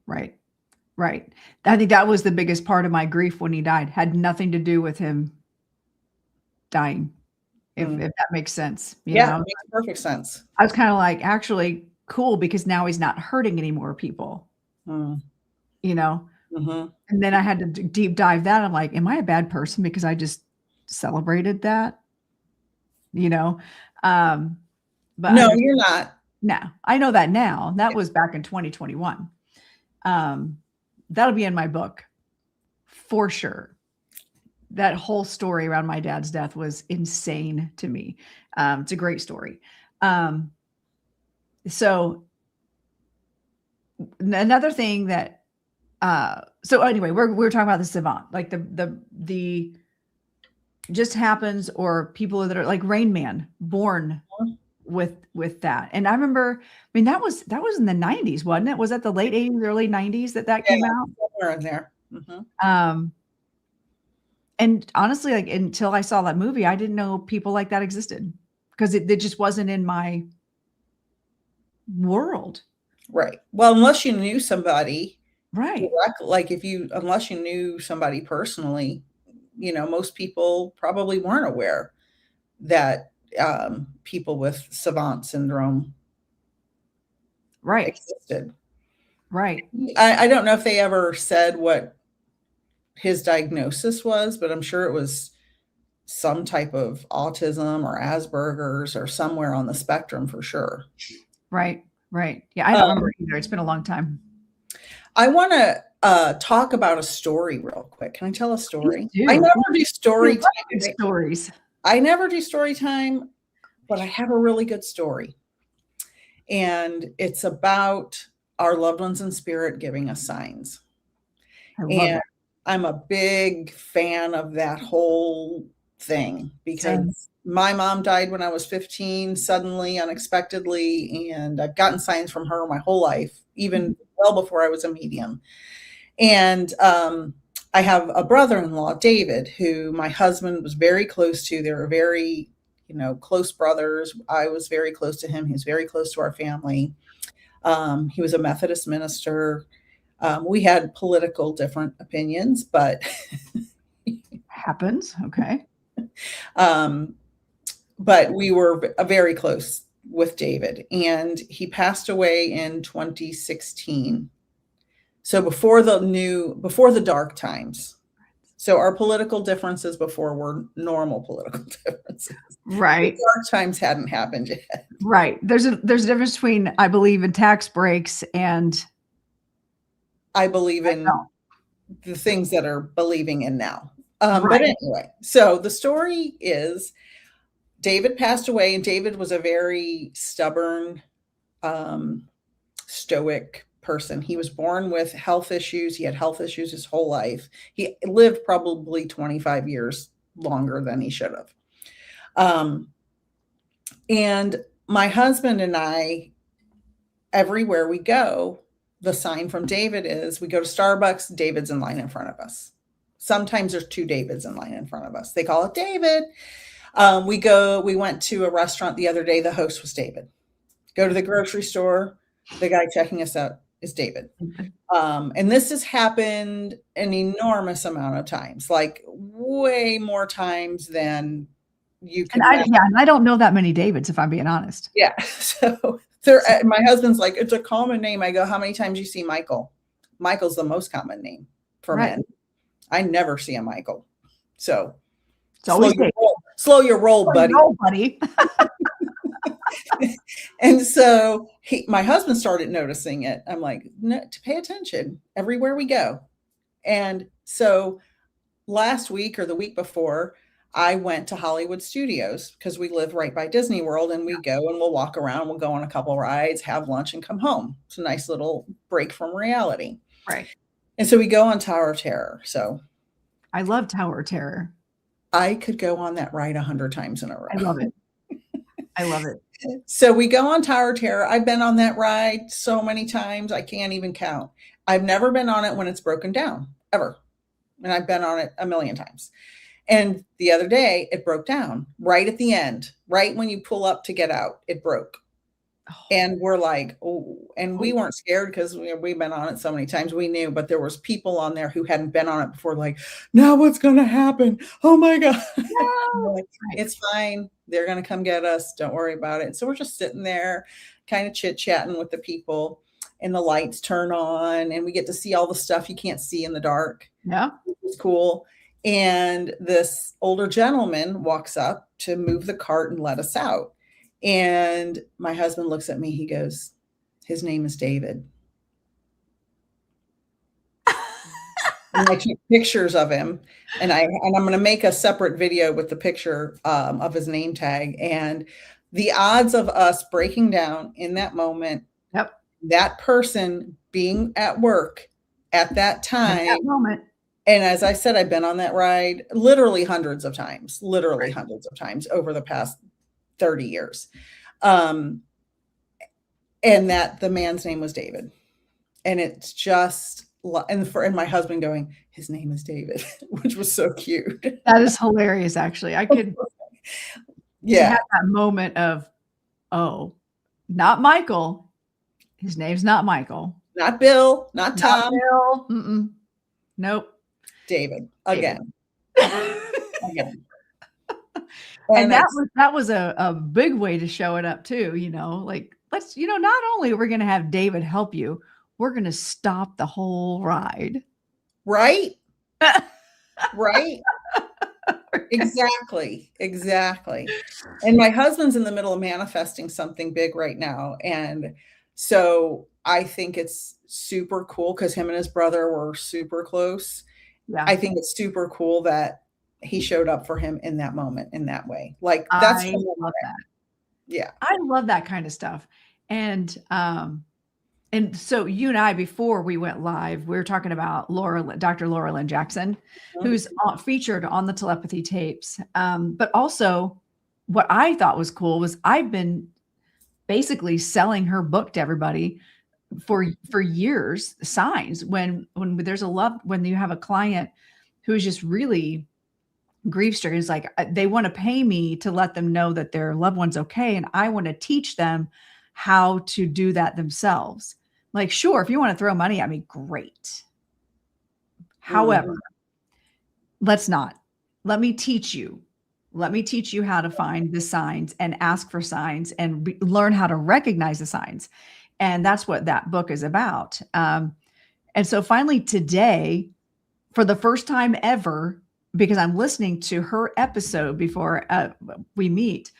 Right. Right. I think that was the biggest part of my grief when he died. Had nothing to do with him dying, if that makes sense. It makes perfect sense. I was kind of like, actually cool, because now he's not hurting any more people, And then I had to deep dive that. I'm like, am I a bad person because I just celebrated that? But no, you're not. No, I know that now. That was back in 2021. That'll be in my book for sure. That whole story around my dad's death was insane to me. It's a great story. So another thing that, so anyway, we're talking about the savant, like the just happens, or people that are like Rain Man, born with that. And I remember, that was in the 90s, wasn't it? Was that the late 80s, early 90s that came out? Somewhere in there. And honestly, like, until I saw that movie, I didn't know people like that existed, because it just wasn't in my world. Right. Well, unless you knew somebody, right? Like unless you knew somebody personally, most people probably weren't aware that people with Savant syndrome existed. Right. I don't know if they ever said what his diagnosis was, but I'm sure it was some type of autism or Asperger's or somewhere on the spectrum for sure. Right. Yeah, I don't remember either. It's been a long time. I want to talk about a story real quick. Can I tell a story? do. I never do story time. Stories. I never do story time, but I have a really good story. And it's about our loved ones in spirit giving us signs. I love And it. I'm a big fan of that whole thing because my mom died when I was 15, suddenly, unexpectedly, and I've gotten signs from her my whole life, even well before I was a medium. And I have a brother-in-law, David, who my husband was very close to. They were very, close brothers. I was very close to him. He was very close to our family. He was a Methodist minister. We had political different opinions, but happens. Okay. But we were very close with David, and he passed away in 2016. So before the dark times. So our political differences before were normal political differences. Right. The dark times hadn't happened yet. Right. There's a difference between I believe in tax breaks and I believe in the things that are believing in now. But anyway, so the story is David passed away, and David was a very stubborn, stoic person. He was born with health issues. He had health issues his whole life. He lived probably 25 years longer than he should have. And my husband and I, everywhere we go, the sign from David is we go to Starbucks, David's in line in front of us. Sometimes there's two Davids in line in front of us. They call it David. We went to a restaurant the other day. The host was David. Go to the grocery store. The guy checking us out is David. And this has happened an enormous amount of times, like way more times than you can. And I don't know that many Davids, if I'm being honest. Yeah. So my husband's like, it's a common name. I go, how many times you see Michael? Michael's the most common name for men. I never see a Michael. So slow your roll, buddy. And so my husband started noticing it. I'm like, no, to pay attention everywhere we go. And so last week or the week before, I went to Hollywood Studios because we live right by Disney World, and we go and we'll walk around, we'll go on a couple rides, have lunch, and come home. It's a nice little break from reality. Right. And so we go on Tower of Terror. So I love Tower of Terror. I could go on that ride 100 times in a row. I love it. I love it. So we go on Tower of Terror. I've been on that ride so many times, I can't even count. I've never been on it when it's broken down, ever. And I've been on it a million times. And the other day, it broke down right at the end, right when you pull up to get out, it broke. And we're like, oh, and we weren't scared because we've been on it so many times. We knew, but there was people on there who hadn't been on it before, like, now what's going to happen? Oh my God. No. Like, it's fine. They're going to come get us. Don't worry about it. So we're just sitting there kind of chit-chatting with the people, and the lights turn on, and we get to see all the stuff you can't see in the dark. Yeah. It's cool. And this older gentleman walks up to move the cart and let us out. And my husband looks at me. He goes, his name is David. And I took pictures of him, and I'm going to make a separate video with the picture of his name tag. And the odds of us breaking down in that moment, that person being at work at that time, at that moment. And as I said, I've been on that ride literally hundreds of times over the past 30 years. And that the man's name was David. And it's just, and my husband going, his name is David, which was so cute. That is hilarious. Actually, I could, have that moment of, oh, not Michael. His name's not Michael. Not Bill, not Tom. Bill. Mm-mm. Nope. David again. Again. And that was a big way to show it up too, like let's, not only are we going to have David help you, we're going to stop the whole ride. Right. Right. Exactly. And my husband's in the middle of manifesting something big right now. And so I think it's super cool because him and his brother were super close. Yeah. I think it's super cool that he showed up for him in that moment, in that way. Like that's I love that. Yeah. I love that kind of stuff. And so you and I, before we went live, we were talking about Dr. Laura Lynn Jackson, who's featured on the telepathy tapes. But also what I thought was cool was I've been basically selling her book to everybody for years. Signs when there's when you have a client who's just really grief stricken, is like they want to pay me to let them know that their loved one's okay, and I want to teach them how to do that themselves. Like, sure, if you want to throw money at me, great. However, let's not. Let me teach you. Let me teach you how to find the signs and ask for signs and learn how to recognize the signs. And that's what that book is about. And so finally today, for the first time ever, because I'm listening to her episode before we meet,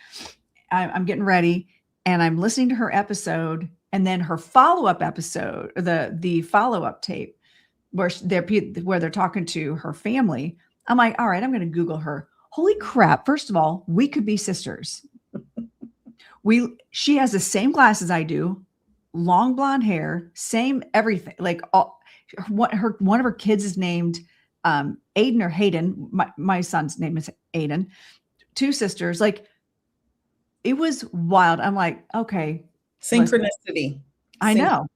I'm getting ready and I'm listening to her episode, and then her follow-up episode, the follow-up tape where they're talking to her family. I'm like, all right, I'm going to Google her. Holy crap. First of all, we could be sisters. She has the same glasses I do, long blonde hair, same everything. Like one of her kids is named Aiden or Hayden. My son's name is Aiden. Two sisters. Like, it was wild. I'm like, okay. Synchronicity. I know.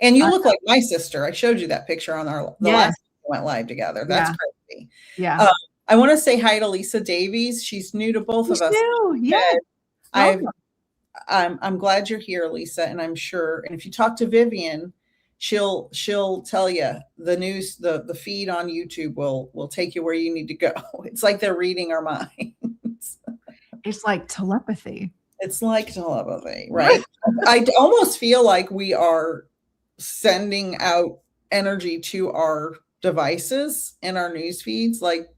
And you look like my sister. I showed you that picture on the last time we went live together. That's crazy. Yeah. I want to say hi to Lisa Davies. She's new to both of us. Yeah. I'm glad you're here, Lisa, and I'm sure. And if you talk to Vivian, she'll tell you the news. The feed on YouTube will take you where you need to go. It's like they're reading our minds. It's like telepathy. It's like telepathy, right? I almost feel like we are sending out energy to our devices and our news feeds. Like,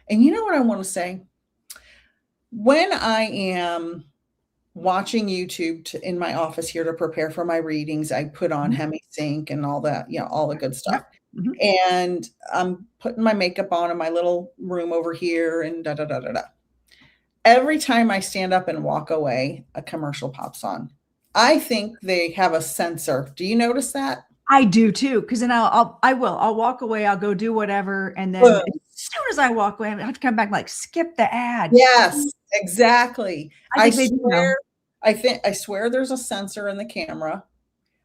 and you know what I want to say? When I am watching YouTube in my office here to prepare for my readings, I put on HemiSync and all that, all the good stuff. And I'm putting my makeup on in my little room over here and da da da da da. Every time I stand up and walk away, a commercial pops on. I think they have a sensor. Do you notice that? I do too. Because then I'll walk away. I'll go do whatever. And then as soon as I walk away, I have to come back and like skip the ad. Yes, exactly. I swear there's a sensor in the camera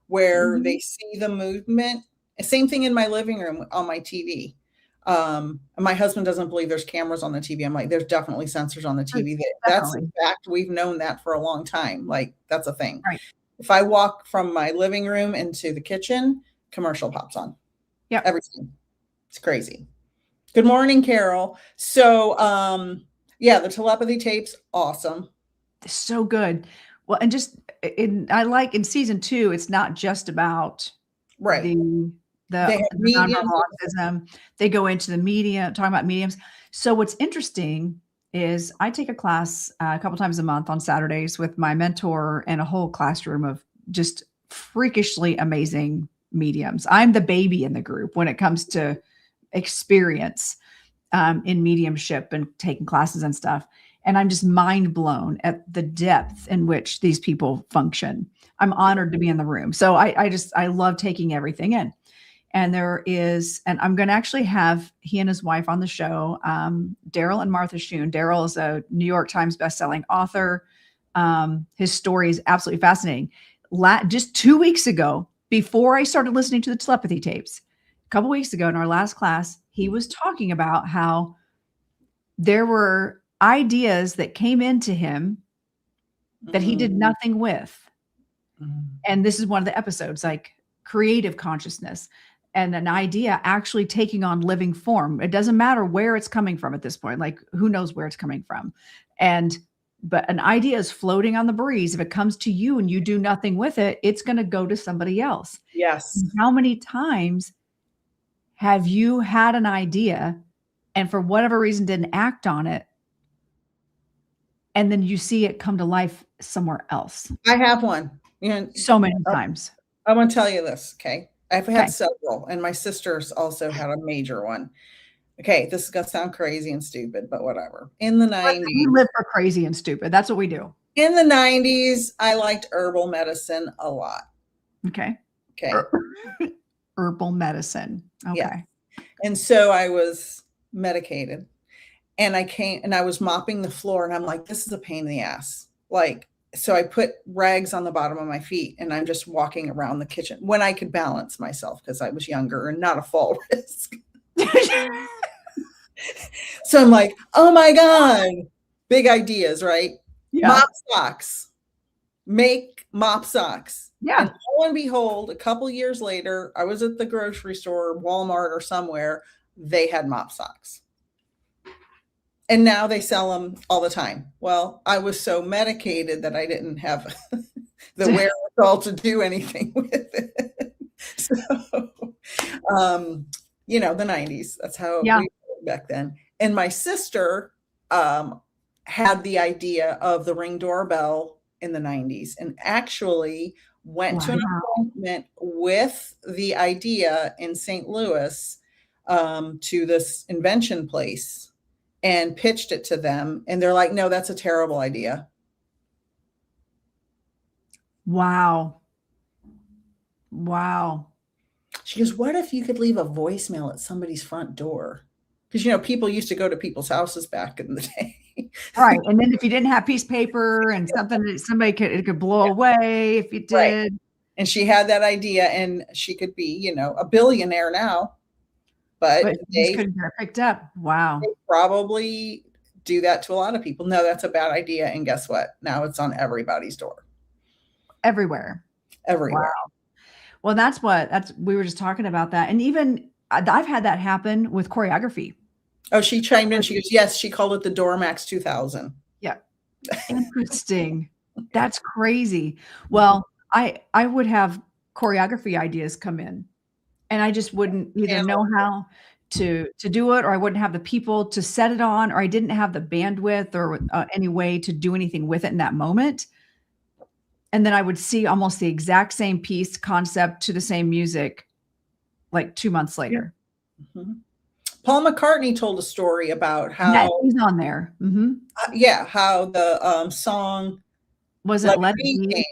where they see the movement. Same thing in my living room on my TV. My husband doesn't believe there's cameras on the TV. I'm like, there's definitely sensors on the TV. That's in fact, we've known that for a long time. Like, that's a thing. Right. If I walk from my living room into the kitchen, commercial pops on. Yeah. Every time. It's crazy. Good morning, Carol. So, the telepathy tapes, awesome. So good. Well, and I like in season 2, it's not just about the autism. They go into the media, talking about mediums. So what's interesting is I take a class a couple times a month on Saturdays with my mentor and a whole classroom of just freakishly amazing mediums. I'm the baby in the group when it comes to experience in mediumship and taking classes and stuff. And I'm just mind blown at the depth in which these people function. I'm honored to be in the room. So I love taking everything in. And I'm going to actually have he and his wife on the show, Daryl and Martha Schoon. Daryl is a New York Times bestselling author. His story is absolutely fascinating. Just 2 weeks ago, before I started listening to the telepathy tapes, a couple weeks ago in our last class, he was talking about how there were ideas that came into him that he did nothing with. And this is one of the episodes, like creative consciousness and an idea actually taking on living form. It doesn't matter where it's coming from at this point. Like, who knows where it's coming from? But an idea is floating on the breeze. If it comes to you and you do nothing with it, it's going to go to somebody else. Yes. How many times have you had an idea and for whatever reason didn't act on it, and then you see it come to life somewhere else? I have one. So many times. I want to tell you this, okay? I've had Okay. several, and my sister's also had a major one. Okay, this is gonna sound crazy and stupid, but whatever. In the We 90s, live for crazy and stupid. That's what we do. I liked herbal medicine a lot. Okay. Okay. Herbal medicine. Okay. Yeah. And so I was medicated, and I was mopping the floor, and I'm like, this is a pain in the ass. Like, so I put rags on the bottom of my feet, and I'm just walking around the kitchen when I could balance myself because I was younger and not a fall risk. So I'm like, oh my God, big ideas, right? Yeah. Mop socks, make mop socks. Yeah. And lo and behold, a couple years later, I was at the grocery store, Walmart or somewhere, they had mop socks. And now they sell them all the time. Well, I was so medicated that I didn't have the wherewithal to do anything with it. So, you know, the 90s, that's how we were back then. And my sister had the idea of the Ring doorbell in the 90s and actually went to an appointment with the idea in St. Louis to this invention place and pitched it to them. And they're like, no, that's a terrible idea. Wow. Wow. She goes, what if you could leave a voicemail at somebody's front door? Because, you know, people used to go to people's houses back in the day. Right. And then if you didn't have piece of paper and something that somebody could blow away if you did. Right. And she had that idea, and she could be, you know, a billionaire now. But they couldn't get picked up. Wow. They probably do that to a lot of people. No, that's a bad idea. And guess what? Now it's on everybody's door. Everywhere. Everywhere. Wow. Well, we were just talking about that. And even I've had that happen with choreography. Oh, she chimed in. She goes, yes, she called it the Dormax 2000. Yeah. Interesting. That's crazy. Well, I would have choreography ideas come in, and I just wouldn't either know how to do it, or I wouldn't have the people to set it on, or I didn't have the bandwidth or any way to do anything with it in that moment. And then I would see almost the exact same piece concept to the same music like 2 months later. Mm-hmm. Paul McCartney told a story about how he's on there. Mm-hmm. How the song was it Let It Be?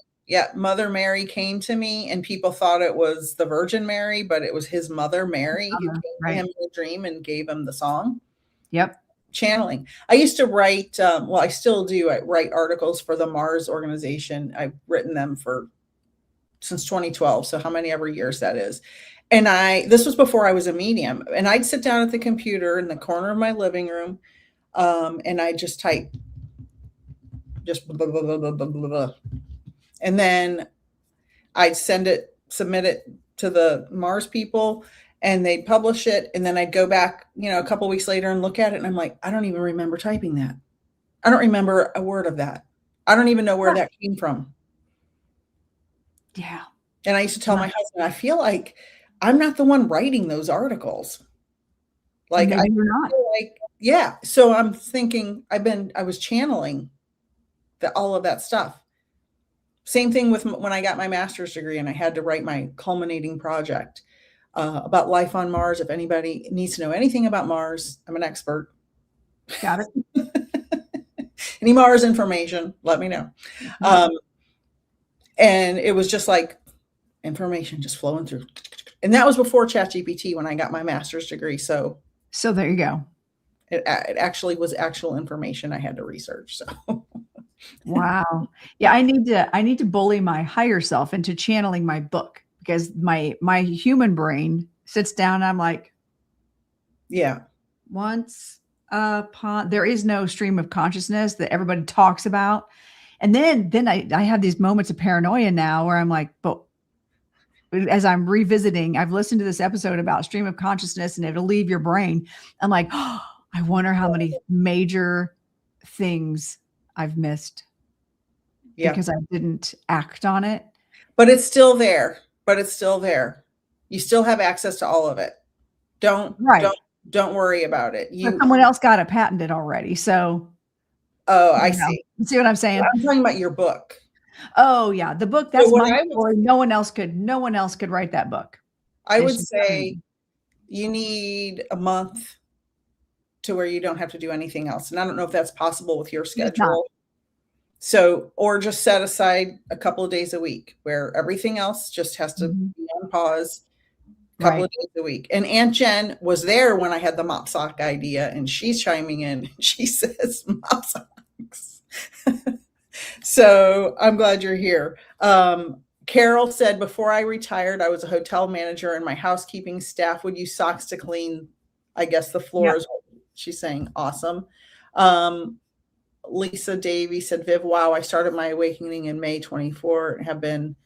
Mother Mary came to me, and people thought it was the Virgin Mary, but it was his mother Mary who came to him in a dream and gave him the song. Yep. Channeling. I used to write, I still do. I write articles for the Mars organization. I've written them since 2012. So how many ever years that is. And this was before I was a medium, and I'd sit down at the computer in the corner of my living room. And I just type blah, blah, blah, blah, blah, blah, blah. And then I'd submit it to the Mars people, and they'd publish it. And then I'd go back, a couple of weeks later and look at it. And I'm like, I don't even remember typing that. I don't remember a word of that. I don't even know where that came from. Yeah. And I used to tell my husband, I feel like I'm not the one writing those articles. Like, you're not. Yeah. So I'm thinking I was channeling all of that stuff. Same thing with when I got my master's degree and I had to write my culminating project about life on Mars. If anybody needs to know anything about Mars, I'm an expert. Got it. Any Mars information, let me know. Mm-hmm. And it was just like information just flowing through. And that was before ChatGPT when I got my master's degree. So there you go. It actually was actual information I had to research. So. Wow. Yeah. I need to bully my higher self into channeling my book, because my human brain sits down and I'm like, yeah, once upon, there is no stream of consciousness that everybody talks about. And then I have these moments of paranoia now where I'm like, but as I'm revisiting, I've listened to this episode about stream of consciousness and it'll leave your brain. I'm like, oh, I wonder how many major things I've missed because I didn't act on it. But it's still there. You still have access to all of it. Don't worry about it. Someone else got it patented already. So. Oh, I see. You see what I'm saying? I'm talking about your book. Oh yeah, the book, So that's what my story. No one else could write that book. I It's would just say you need a month to where you don't have to do anything else. And I don't know if that's possible with your It's not. schedule. So, or just set aside a couple of days a week where everything else just has to be on pause a couple Right. of days a week. And Aunt Jen was there when I had the mop sock idea, and she's chiming in. She says mop socks. So I'm glad you're here. Carol said, before I retired, I was a hotel manager and my housekeeping staff would use socks to clean, I guess, the floors. Yep. She's saying awesome. Lisa Davy said, Viv, wow, I started my awakening in May 24 and have been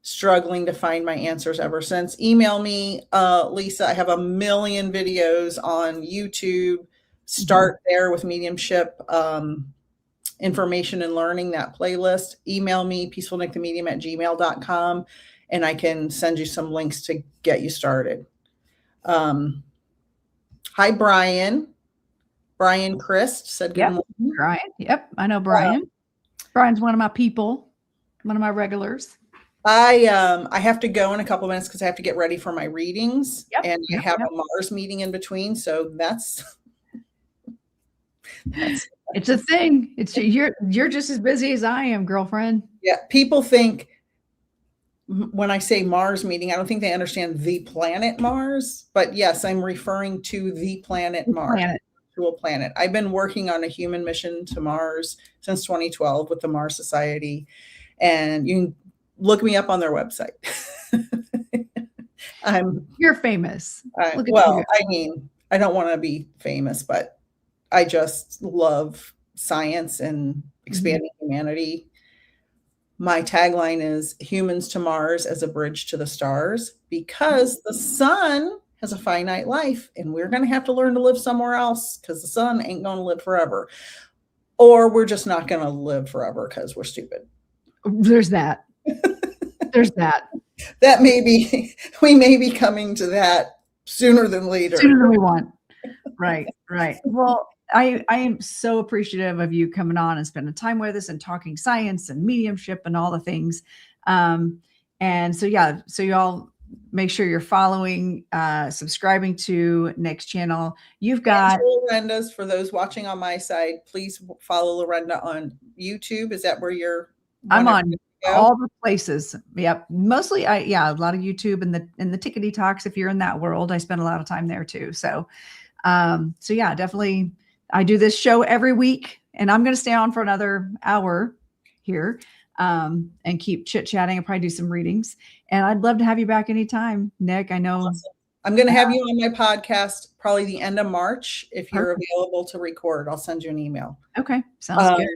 struggling to find my answers ever since. Email me, Lisa. I have a million videos on YouTube. Start there with mediumship. Information and learning, that playlist. Email me, peacefulnikthemedium@gmail.com, and I can send you some links to get you started. Hi, Brian. Brian Christ said good morning. Brian. Yep, I know Brian. Brian's one of my people, one of my regulars. I have to go in a couple of minutes because I have to get ready for my readings, and I have a Mars meeting in between. So that's it's a thing. It's you're just as busy as I am, girlfriend. Yeah, people think when I say Mars meeting, I don't think they understand the planet Mars, but yes, I'm referring to the planet Mars. To a planet. I've been working on a human mission to Mars since 2012 with the Mars Society, and you can look me up on their website. You're famous. Well, I mean, I don't want to be famous, but I just love science and expanding humanity. My tagline is humans to Mars as a bridge to the stars, because the sun has a finite life and we're going to have to learn to live somewhere else because the sun ain't going to live forever. Or we're just not going to live forever because we're stupid. There's that. There's that. That may be, we may be coming to that sooner than later. Sooner than we want. Right, right. Well, I am so appreciative of you coming on and spending time with us and talking science and mediumship and all the things. And so, yeah, so y'all make sure you're following, subscribing to Nik's channel. You've got Lorenda's, for those watching on my side, please follow Lorenda on YouTube. Is that where you're? I'm on all the places. Yep. Mostly a lot of YouTube and the Tickety Talks. If you're in that world, I spend a lot of time there too. So yeah, definitely. I do this show every week and I'm going to stay on for another hour here, and keep chit chatting and probably do some readings. And I'd love to have you back anytime, Nik. I know. Awesome. I'm going to have you on my podcast probably the end of March. If you're available to record, I'll send you an email. Okay. Sounds good.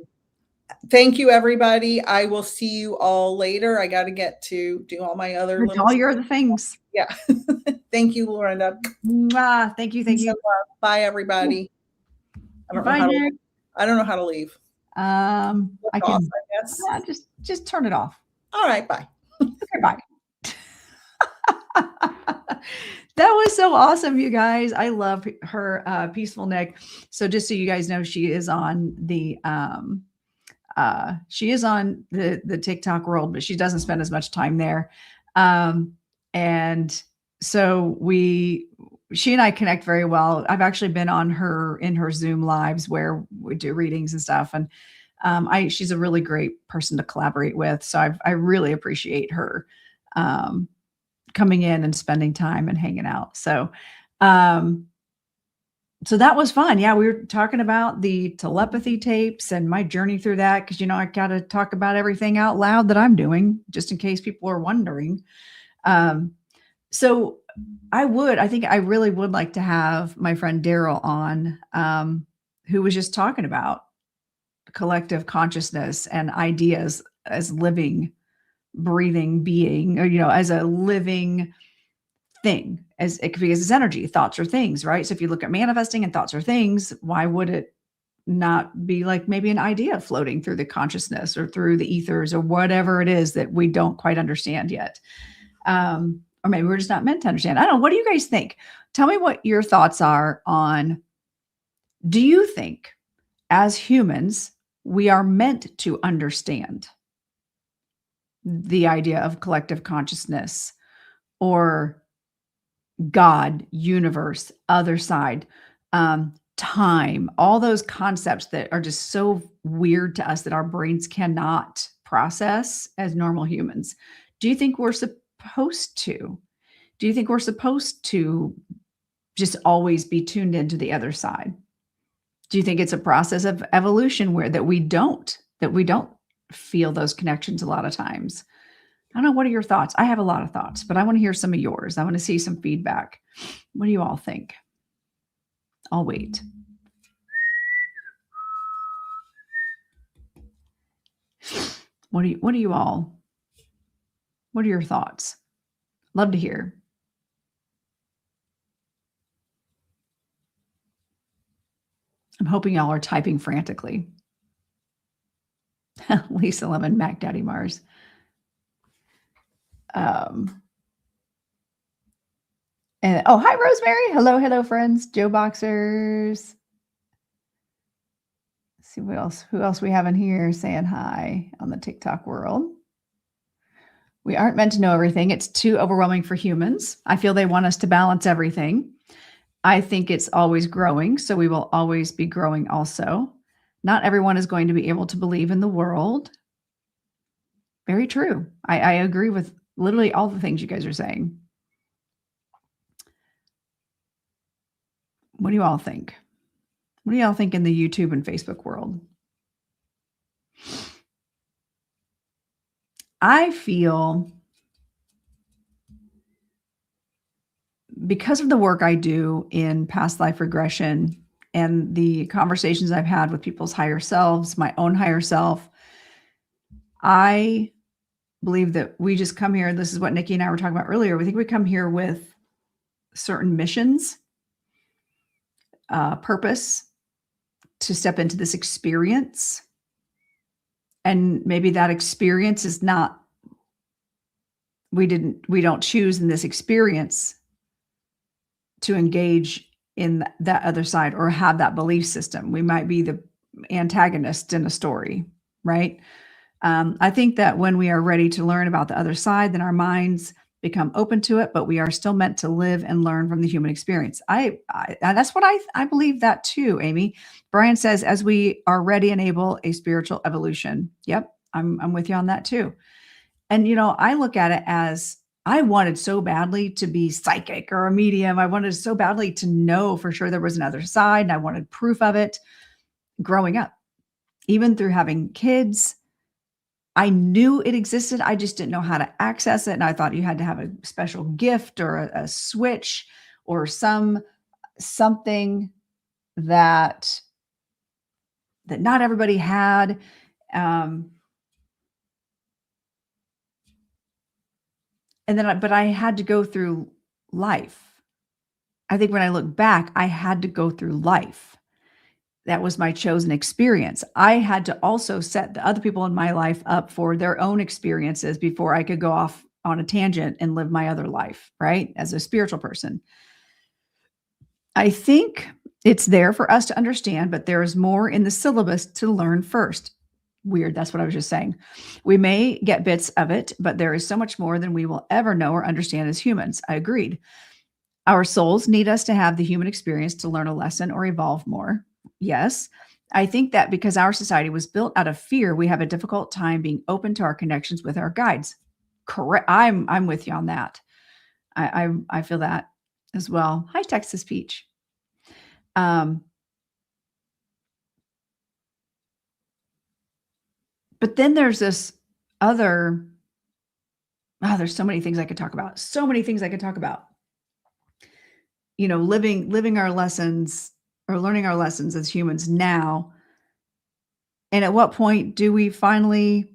Thank you, everybody. I will see you all later. I got to get to do all my other all your other things. Yeah. Thank you, Lorenda. Thank you. Thank you. Bye, everybody. I don't know how to leave. I can. I guess. Just turn it off. All right. Bye. Okay. Bye. That was so awesome, you guys. I love her, Peaceful Nik. So just so you guys know, she is on the TikTok world, but she doesn't spend as much time there. And so she and I connect very well. I've actually been on in her Zoom lives where we do readings and stuff. And she's a really great person to collaborate with. So I really appreciate her coming in and spending time and hanging out. So so that was fun. Yeah, we were talking about the telepathy tapes and my journey through that, because I got to talk about everything out loud that I'm doing, just in case people are wondering. So I think I really would like to have my friend Daryl on, who was just talking about collective consciousness and ideas as living, breathing being, or, as a living thing, because it's energy. Thoughts are things, right? So if you look at manifesting and thoughts are things, why would it not be like maybe an idea floating through the consciousness or through the ethers or whatever it is that we don't quite understand yet? Or maybe we're just not meant to understand. I don't know. What do you guys think? Tell me what your thoughts are on, do you think as humans, we are meant to understand? the idea of collective consciousness or God, universe, other side, time, all those concepts that are just so weird to us that our brains cannot process as normal humans. Do you think we're supposed to? Do you think we're supposed to just always be tuned into the other side? Do you think it's a process of evolution where that we don't feel those connections a lot of times? I don't know. What are your thoughts? I have a lot of thoughts, but I want to hear some of yours. I want to see some feedback. What do you all think? I'll wait. What are your thoughts? Love to hear. I'm hoping y'all are typing frantically. Lisa Lemon, Mac Daddy Mars. And oh, hi, Rosemary. Hello, friends. Joe Boxers. Let's see what else. Who else we have in here saying hi on the TikTok world? We aren't meant to know everything. It's too overwhelming for humans. I feel they want us to balance everything. I think it's always growing, so we will always be growing also. Not everyone is going to be able to believe in the world. Very true. I agree with literally all the things you guys are saying. What do you all think? What do y'all think in the YouTube and Facebook world? I feel because of the work I do in past life regression and the conversations I've had with people's higher selves, my own higher self, I believe that we just come here. This is what Nikki and I were talking about earlier. We think we come here with certain missions, purpose to step into this experience. And maybe that experience is not, we don't choose in this experience to engage in that other side or have that belief system. We might be the antagonist in a story, right? I think that when we are ready to learn about the other side, then our minds become open to it, but we are still meant to live and learn from the human experience. That's what I believe that too, Amy. Brian says, as we are ready, enable a spiritual evolution. Yep, I'm with you on that too. And, I look at it as I wanted so badly to be psychic or a medium. I wanted so badly to know for sure there was another side, and I wanted proof of it growing up. Even through having kids, I knew it existed. I just didn't know how to access it. And I thought you had to have a special gift or a switch or something that not everybody had. But I had to go through life. I think when I look back, I had to go through life. That was my chosen experience. I had to also set the other people in my life up for their own experiences before I could go off on a tangent and live my other life, right? As a spiritual person. I think it's there for us to understand, but there is more in the syllabus to learn first. Weird. That's what I was just saying. We may get bits of it, but there is so much more than we will ever know or understand as humans. I agreed. Our souls need us to have the human experience to learn a lesson or evolve more. Yes. I think that because our society was built out of fear, we have a difficult time being open to our connections with our guides. Correct. I'm with you on that. I feel that as well. Hi, Texas Peach. But then there's this other, there's so many things I could talk about. Living our lessons or learning our lessons as humans now. And at what point do we finally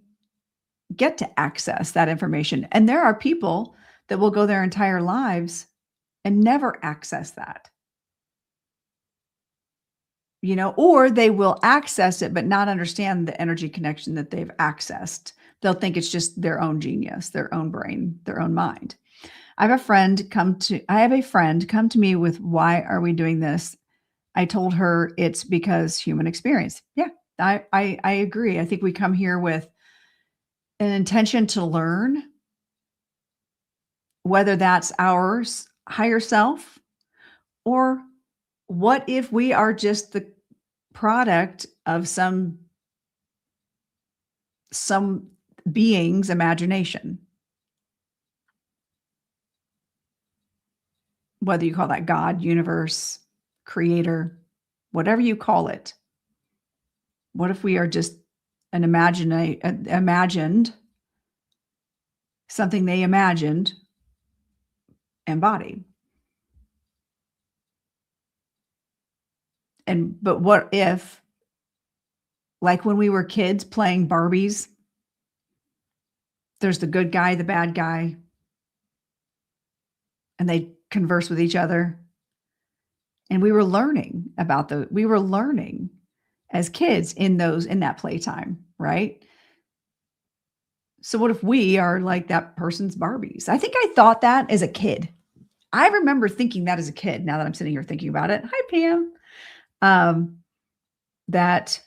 get to access that information? And there are people that will go their entire lives and never access that. Or they will access it, but not understand the energy connection that they've accessed. They'll think it's just their own genius, their own brain, their own mind. I have a friend come to me with, why are we doing this? I told her it's because human experience. Yeah, I agree. I think we come here with an intention to learn, whether that's our higher self, or what if we are just the product of some being's imagination? Whether you call that God, universe, creator, whatever you call it. What if we are just an imagined, something they imagined, embodied? But what if, like when we were kids playing Barbies, there's the good guy, the bad guy, and they converse with each other. And we were learning as kids in that playtime, right? So what if we are like that person's Barbies? I think I thought that as a kid. I remember thinking that as a kid. Now that I'm sitting here thinking about it. Hi, Pam. That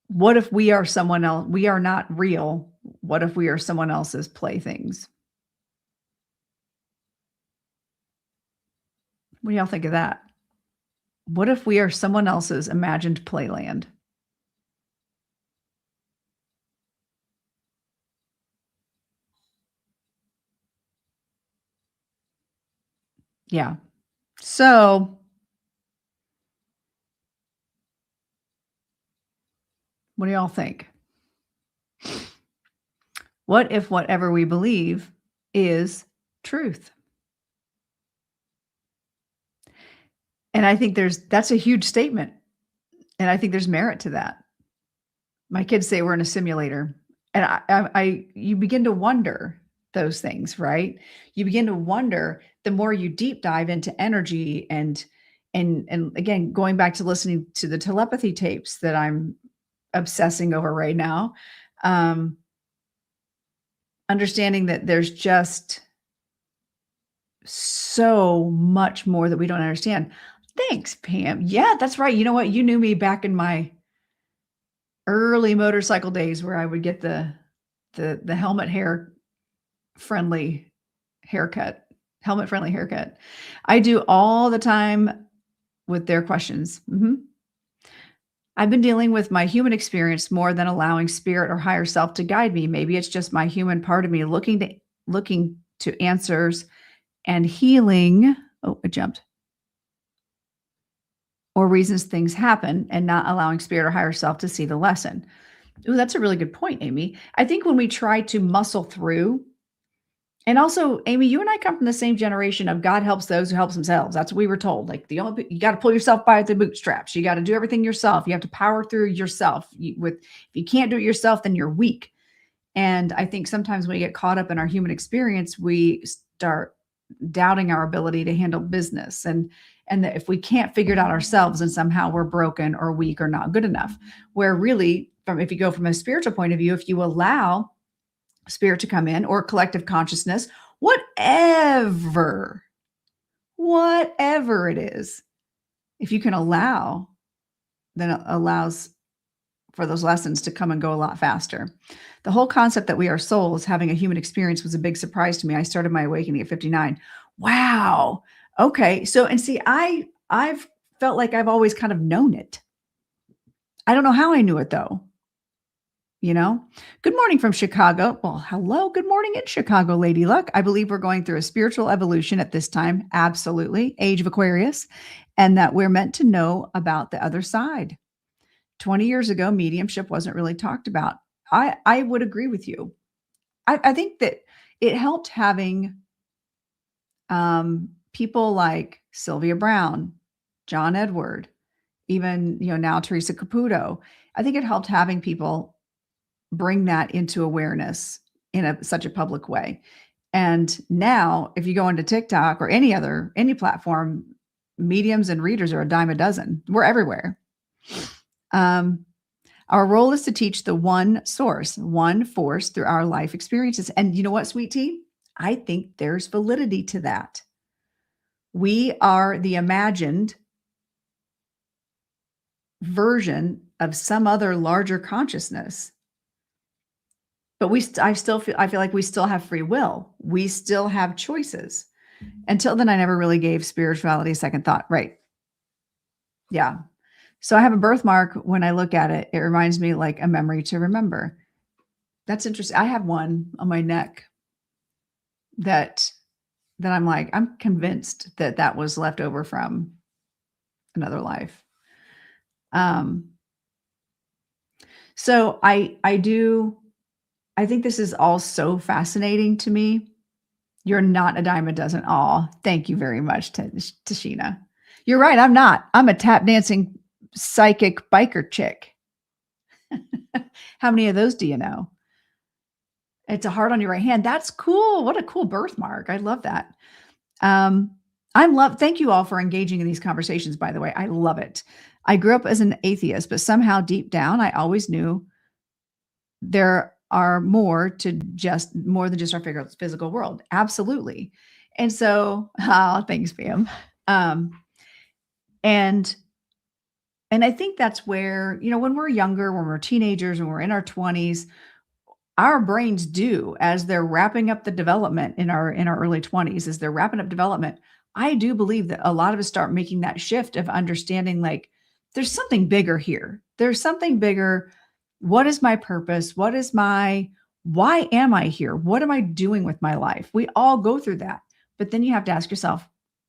what if we are someone else? We are not real. What if we are someone else's playthings? What do y'all think of that? What if we are someone else's imagined playland? Yeah. So what do y'all think? What if whatever we believe is truth? And I think that's a huge statement. And I think there's merit to that. My kids say we're in a simulator. And you begin to wonder those things, right? You begin to wonder the more you deep dive into energy and again, going back to listening to the telepathy tapes that I'm obsessing over right now, understanding that there's just so much more that we don't understand. Thanks, Pam. Yeah, that's right. You know what? You knew me back in my early motorcycle days where I would get the helmet friendly haircut. I do all the time with their questions. I've been dealing with my human experience more than allowing spirit or higher self to guide me. Maybe it's just my human part of me looking to answers and healing. Oh, it jumped. Or reasons things happen and not allowing spirit or higher self to see the lesson. Ooh, that's a really good point, Amy. I think when we try to muscle through, and also, Amy, you and I come from the same generation of God helps those who help themselves. That's what we were told. Like you got to pull yourself by the bootstraps. You got to do everything yourself. You have to power through yourself. If you can't do it yourself, then you're weak. And I think sometimes when we get caught up in our human experience, we start doubting our ability to handle business. And that if we can't figure it out ourselves, then somehow we're broken or weak or not good enough. Where really, if you go from a spiritual point of view, if you allow spirit to come in or collective consciousness, whatever it is, if you can allow, then it allows for those lessons to come and go a lot faster. The whole concept that we are souls having a human experience was a big surprise to me. I started my awakening at 59. Wow. Okay. So, and see, I've felt like I've always kind of known it. I don't know how I knew it though. Good morning from Chicago. Well, hello. Good morning in Chicago, Lady Luck. I believe we're going through a spiritual evolution at this time. Absolutely. Age of Aquarius. And that we're meant to know about the other side. 20 years ago, mediumship wasn't really talked about. I would agree with you. I think that it helped having people like Sylvia Brown, John Edward, even, now Teresa Caputo. I think it helped having people bring that into awareness in such a public way. And now if you go into TikTok or any platform, mediums and readers are a dime a dozen. We're everywhere. Our role is to teach the one source, one force through our life experiences. And you know what, sweet tea? I think there's validity to that. We are the imagined version of some other larger consciousness. But I feel like we still have free will. We still have choices. Until then, I never really gave spirituality a second thought. Right. Yeah. So I have a birthmark. When I look at it, it reminds me like a memory to remember. That's interesting. I have one on my neck that I'm like, I'm convinced that was left over from another life. So I think this is all so fascinating to me. You're not a dime a dozen. Aw, thank you very much, Tashina. You're right. I'm not. I'm a tap dancing psychic biker chick. How many of those do you know? It's a heart on your right hand. That's cool. What a cool birthmark. I love that. Thank you all for engaging in these conversations, by the way. I love it. I grew up as an atheist, but somehow deep down, I always knew there are more than just our physical world. Absolutely. And so, thanks, Pam. And I think that's where, when we're younger, when we're teenagers, when we're in our 20s, our brains do, as they're wrapping up the development in our early 20s, as they're wrapping up development, I do believe that a lot of us start making that shift of understanding, like, there's something bigger here. There's something bigger. What is my purpose? Why am I here? What am I doing with my life? We all go through that. But then you have to ask yourself,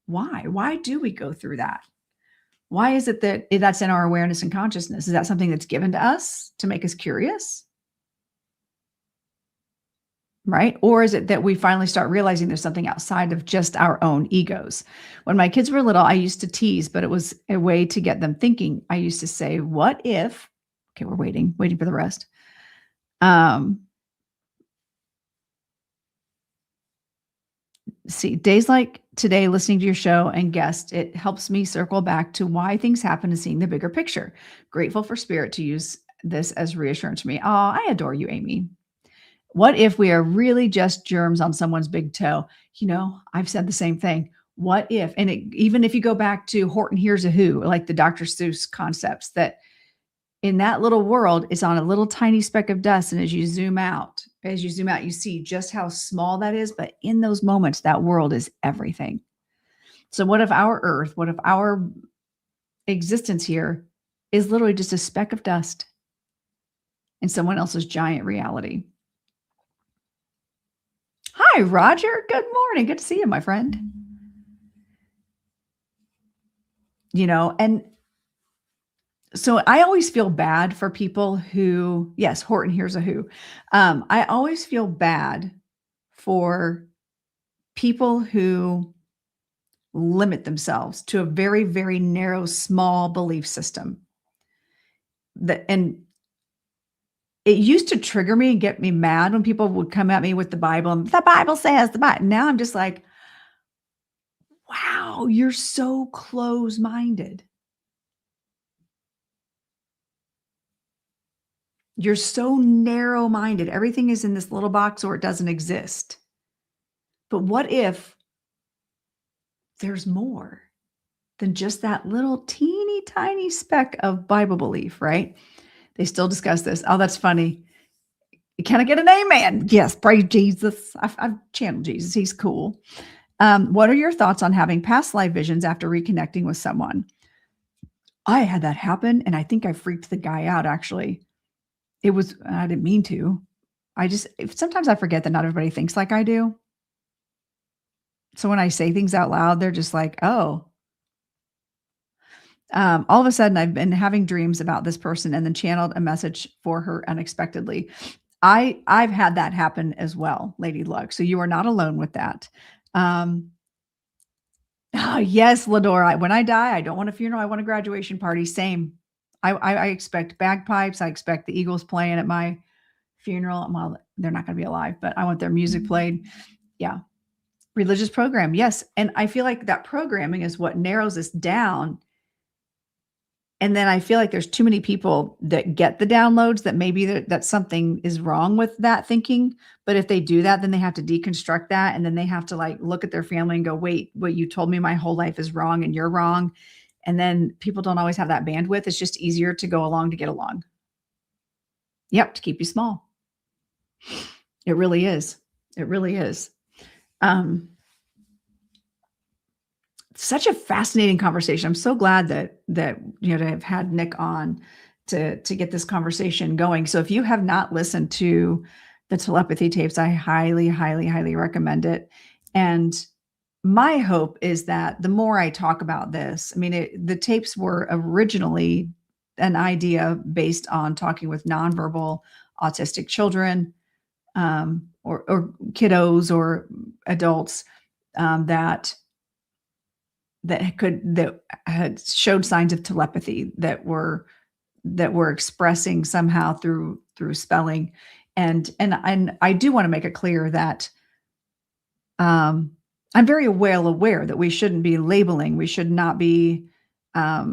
why? Why do we go through that? Why is it that that's in our awareness and consciousness? Is that something that's given to us to make us curious? Right? Or is it that we finally start realizing there's something outside of just our own egos? When my kids were little, I used to tease, but it was a way to get them thinking. I used to say, what if, okay, we're waiting for the rest. See, days like today, listening to your show and guests, it helps me circle back to why things happen and seeing the bigger picture. Grateful for Spirit to use this as reassurance for me. Oh, I adore you, Amy. What if we are really just germs on someone's big toe? I've said the same thing. What if, and even if you go back to Horton Hears a Who, like the Dr. Seuss concepts, that in that little world, it's on a little tiny speck of dust. And as you zoom out, you see just how small that is. But in those moments, that world is everything. So what if our Earth, what if our existence here is literally just a speck of dust in someone else's giant reality? Hi, Roger. Good morning. Good to see you, my friend. And so I always feel bad for people who, yes, Horton Hears a Who. I always feel bad for people who limit themselves to a very, very narrow, small belief system. And it used to trigger me and get me mad when people would come at me with the Bible and the Bible says the Bible. Now I'm just like, wow, you're so close-minded. You're so narrow-minded. Everything is in this little box or it doesn't exist. But what if there's more than just that little teeny tiny speck of Bible belief, right? They still discuss this. Oh, that's funny. Can I get an amen? Yes, praise Jesus. I've channeled Jesus. He's cool. What are your thoughts on having past life visions after reconnecting with someone? I had that happen, and I think I freaked the guy out, actually. I didn't mean to. Sometimes I forget that not everybody thinks like I do. So when I say things out loud, they're just like, oh. All of a sudden, I've been having dreams about this person and then channeled a message for her unexpectedly. I've had that happen as well, Lady Luck. So you are not alone with that. Yes, Ladora. When I die, I don't want a funeral. I want a graduation party. Same. I expect bagpipes. I expect the Eagles playing at my funeral. Well, they're not going to be alive, but I want their music played. Yeah. Religious program. Yes. And I feel like that programming is what narrows us down. And then I feel like there's too many people that get the downloads that maybe that something is wrong with that thinking. But if they do that, then they have to deconstruct that. And then they have to like look at their family and go, wait, what you told me my whole life is wrong and you're wrong. And then people don't always have that bandwidth. It's just easier to go along to get along. Yep. To keep you small. It really is. It really is. Such a fascinating conversation. I'm so glad that to have had Nik on to get this conversation going. So if you have not listened to the telepathy tapes, I highly, highly, highly recommend it. And my hope is that the more I talk about this, I mean, the tapes were originally an idea based on talking with nonverbal autistic children, or kiddos or adults, that had showed signs of telepathy, that were expressing somehow through spelling. And I do want to make it clear that I'm very well aware that we shouldn't be labeling. We should not be, a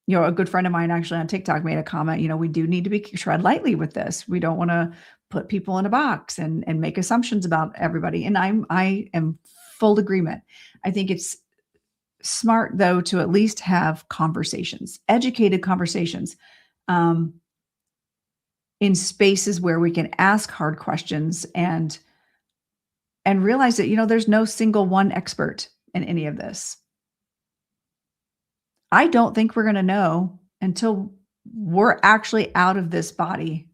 good friend of mine actually on TikTok made a comment, we do need to tread lightly with this. We don't want to put people in a box and make assumptions about everybody. And I am full agreement. I think it's smart, though, to at least have conversations, educated conversations, in spaces where we can ask hard questions and realize that, there's no single one expert in any of this. I don't think we're going to know until we're actually out of this body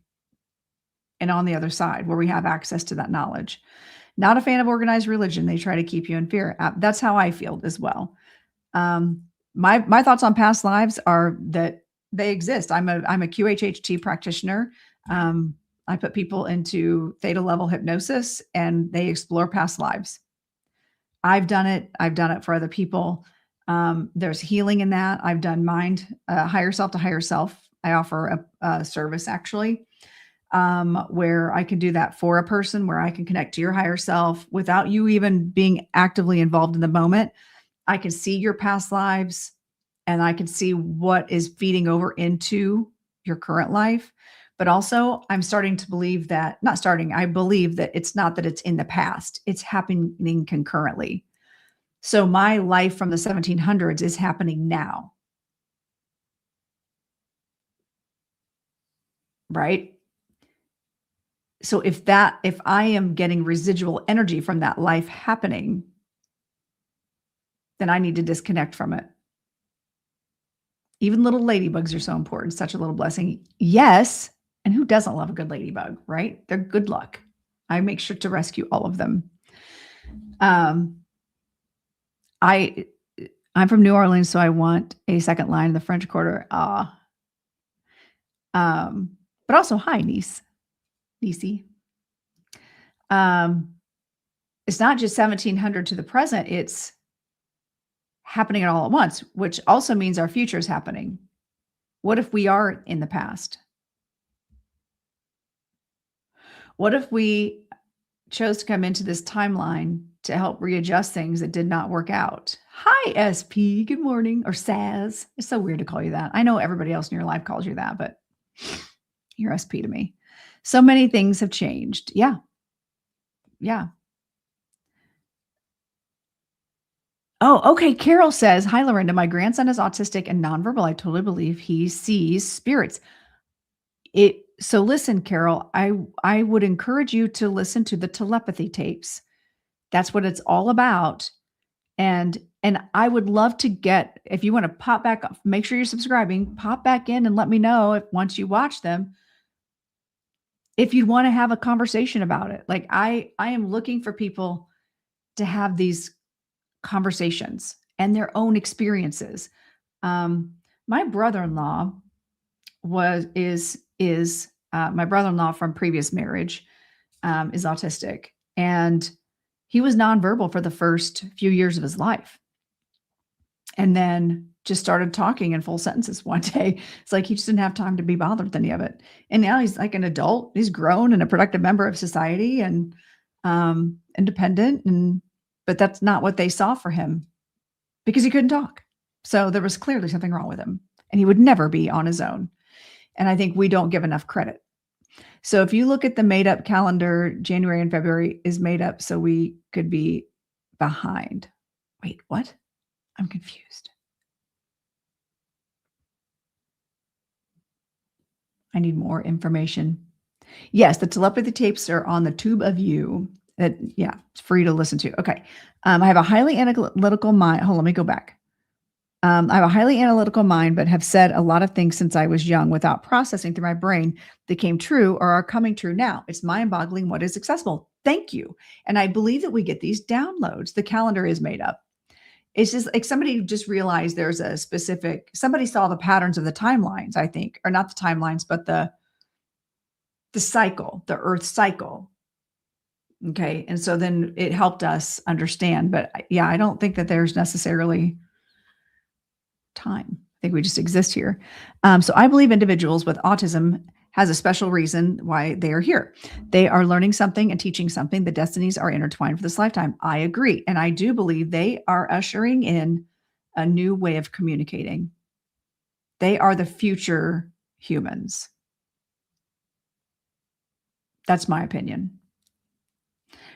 and on the other side where we have access to that knowledge. Not a fan of organized religion. They try to keep you in fear. That's how I feel as well. My thoughts on past lives are that they exist. I'm a QHHT practitioner. I put people into theta level hypnosis and they explore past lives. I've done it. I've done it for other people. There's healing in that. I've done mind, higher self to higher self. I offer a service actually, where I can do that for a person, where I can connect to your higher self without you even being actively involved in the moment. I can see your past lives and I can see what is feeding over into your current life. But also I'm starting to believe that, I believe that it's not that it's in the past, it's happening concurrently. So my life from the 1700s is happening now. Right? So if I am getting residual energy from that life happening, then I need to disconnect from it. Even little ladybugs are so important. Such a little blessing. Yes. And who doesn't love a good ladybug, right? They're good luck. I make sure to rescue all of them. I'm from New Orleans, so I want a second line in the French Quarter. But also, hi, niece. Niecey. It's not just 1700 to the present. It's happening all at once, which also means our future is happening. What if we are in the past? What if we chose to come into this timeline to help readjust things that did not work out? Hi, SP. Good morning. Or Saz. It's so weird to call you that. I know everybody else in your life calls you that, but you're SP to me. So many things have changed. Yeah. Yeah. Oh, okay. Carol says, hi, Lorenda. My grandson is autistic and nonverbal. I totally believe he sees spirits. So listen, Carol, I would encourage you to listen to the telepathy tapes. That's what it's all about. And I would love to if you want to pop back, make sure you're subscribing, pop back in and let me know if once you watch them, if you'd want to have a conversation about it. Like I am looking for people to have these conversations and their own experiences. My brother-in-law is my brother-in-law from previous marriage, is autistic, and he was nonverbal for the first few years of his life. And then just started talking in full sentences one day. It's like he just didn't have time to be bothered with any of it. And now he's like an adult. He's grown and a productive member of society and independent. But that's not what they saw for him because he couldn't talk. So there was clearly something wrong with him and he would never be on his own. And I think we don't give enough credit. So if you look at the made up calendar, January and February is made up so we could be behind. Wait, what? I'm confused. I need more information. Yes, the telepathy tapes are on the tube of you. Yeah, it's free to listen to. Okay. I have a highly analytical mind. Hold on, let me go back. I have a highly analytical mind, but have said a lot of things since I was young without processing through my brain that came true or are coming true now. It's mind-boggling what is accessible. Thank you. And I believe that we get these downloads. The calendar is made up. It's just like somebody just realized there's a specific, somebody saw the patterns of the timelines, I think, or not the timelines, but the cycle, the earth cycle. Okay. And so then it helped us understand, but yeah, I don't think that there's necessarily time. I think we just exist here. So I believe individuals with autism has a special reason why they are here. They are learning something and teaching something. The destinies are intertwined for this lifetime. I agree. And I do believe they are ushering in a new way of communicating. They are the future humans. That's my opinion.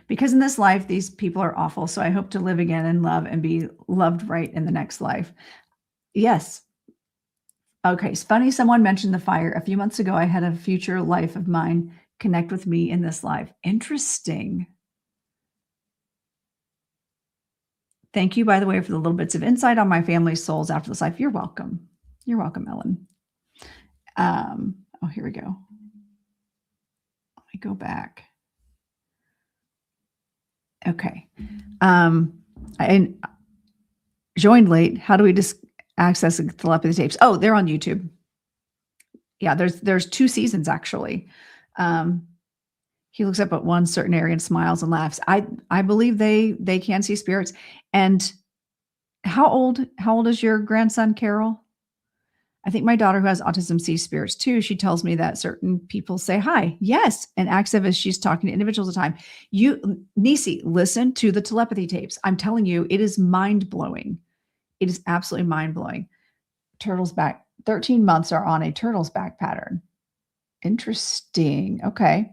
Because in this life, these people are awful. So I hope to live again and love and be loved right in the next life. Yes. Okay. It's funny. Someone mentioned the fire. A few months ago, I had a future life of mine connect with me in this life. Interesting. Thank you, by the way, for the little bits of insight on my family's souls after this life. You're welcome. You're welcome, Ellen. Oh, here we go. Let me go back. Okay. I joined late. How do we just access the telepathy tapes? Oh, they're on YouTube. Yeah, there's 2 seasons actually. He looks up at one certain area and smiles and laughs. I believe they can see spirits. And how old is your grandson, Carol? I think my daughter who has autism sees spirits too. She tells me that certain people say hi. Yes. And acts as she's talking to individuals at a time. Nisi, listen to the telepathy tapes. I'm telling you, it is mind-blowing. It is absolutely mind-blowing. Turtle's back. 13 months are on a turtle's back pattern. Interesting. Okay.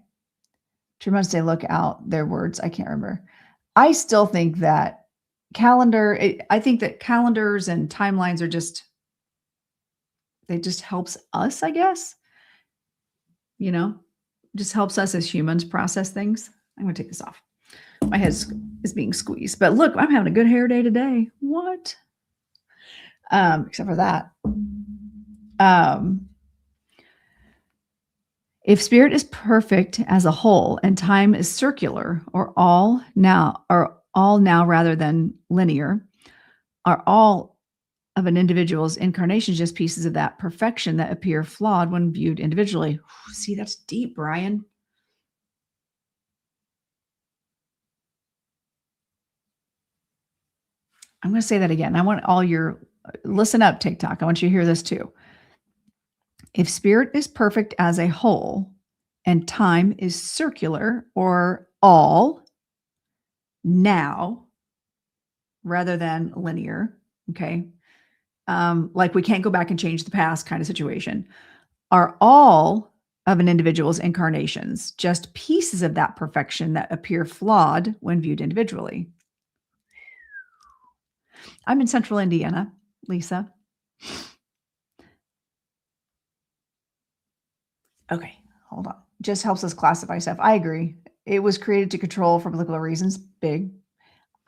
2 months they look out their words. I can't remember. I still think that I think that calendars and timelines are just helps us, I guess, just helps us as humans process things. I'm going to take this off. My head is being squeezed, but look, I'm having a good hair day today. What? Except for that. If spirit is perfect as a whole and time is circular or all now rather than linear, are all of an individual's incarnations just pieces of that perfection that appear flawed when viewed individually. See, that's deep, Brian. I'm going to say that again. I want listen up, TikTok. I want you to hear this too. If spirit is perfect as a whole and time is circular or all now rather than linear, okay? Like we can't go back and change the past kind of situation, are all of an individual's incarnations just pieces of that perfection that appear flawed when viewed individually. I'm in Central Indiana, Lisa. Okay, hold on. Just helps us classify stuff. I agree. It was created to control for political reasons. Big.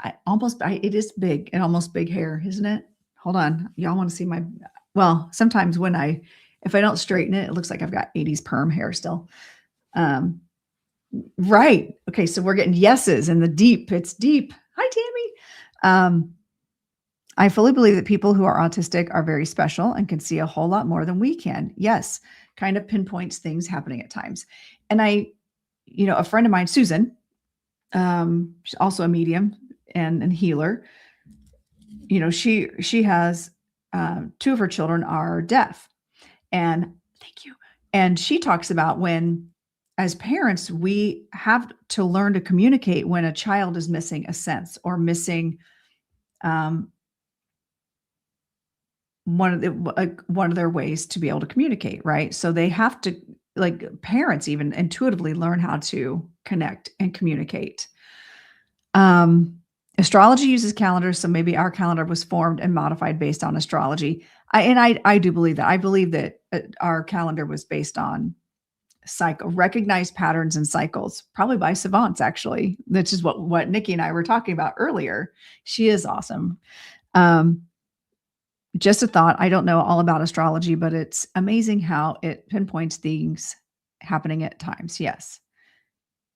It is big and almost big hair, isn't it? Hold on. Y'all want to see sometimes if I don't straighten it, it looks like I've got 80s perm hair still. Right. Okay. So we're getting yeses in the deep. It's deep. Hi, Tammy. I fully believe that people who are autistic are very special and can see a whole lot more than we can. Yes. Kind of pinpoints things happening at times. And a friend of mine, Susan, she's also a medium and healer. She has 2 of her children are deaf, and thank you. And she talks about when, as parents, we have to learn to communicate when a child is missing a sense or missing one of their ways to be able to communicate, right? So they have to, like parents, even intuitively learn how to connect and communicate. Astrology uses calendars, so maybe our calendar was formed and modified based on astrology. I do believe that. I believe that our calendar was based on cycle, recognize patterns and cycles, probably by Savant, actually. Which is what Nikki and I were talking about earlier. She is awesome. Just a thought. I don't know all about astrology, but it's amazing how it pinpoints things happening at times. Yes.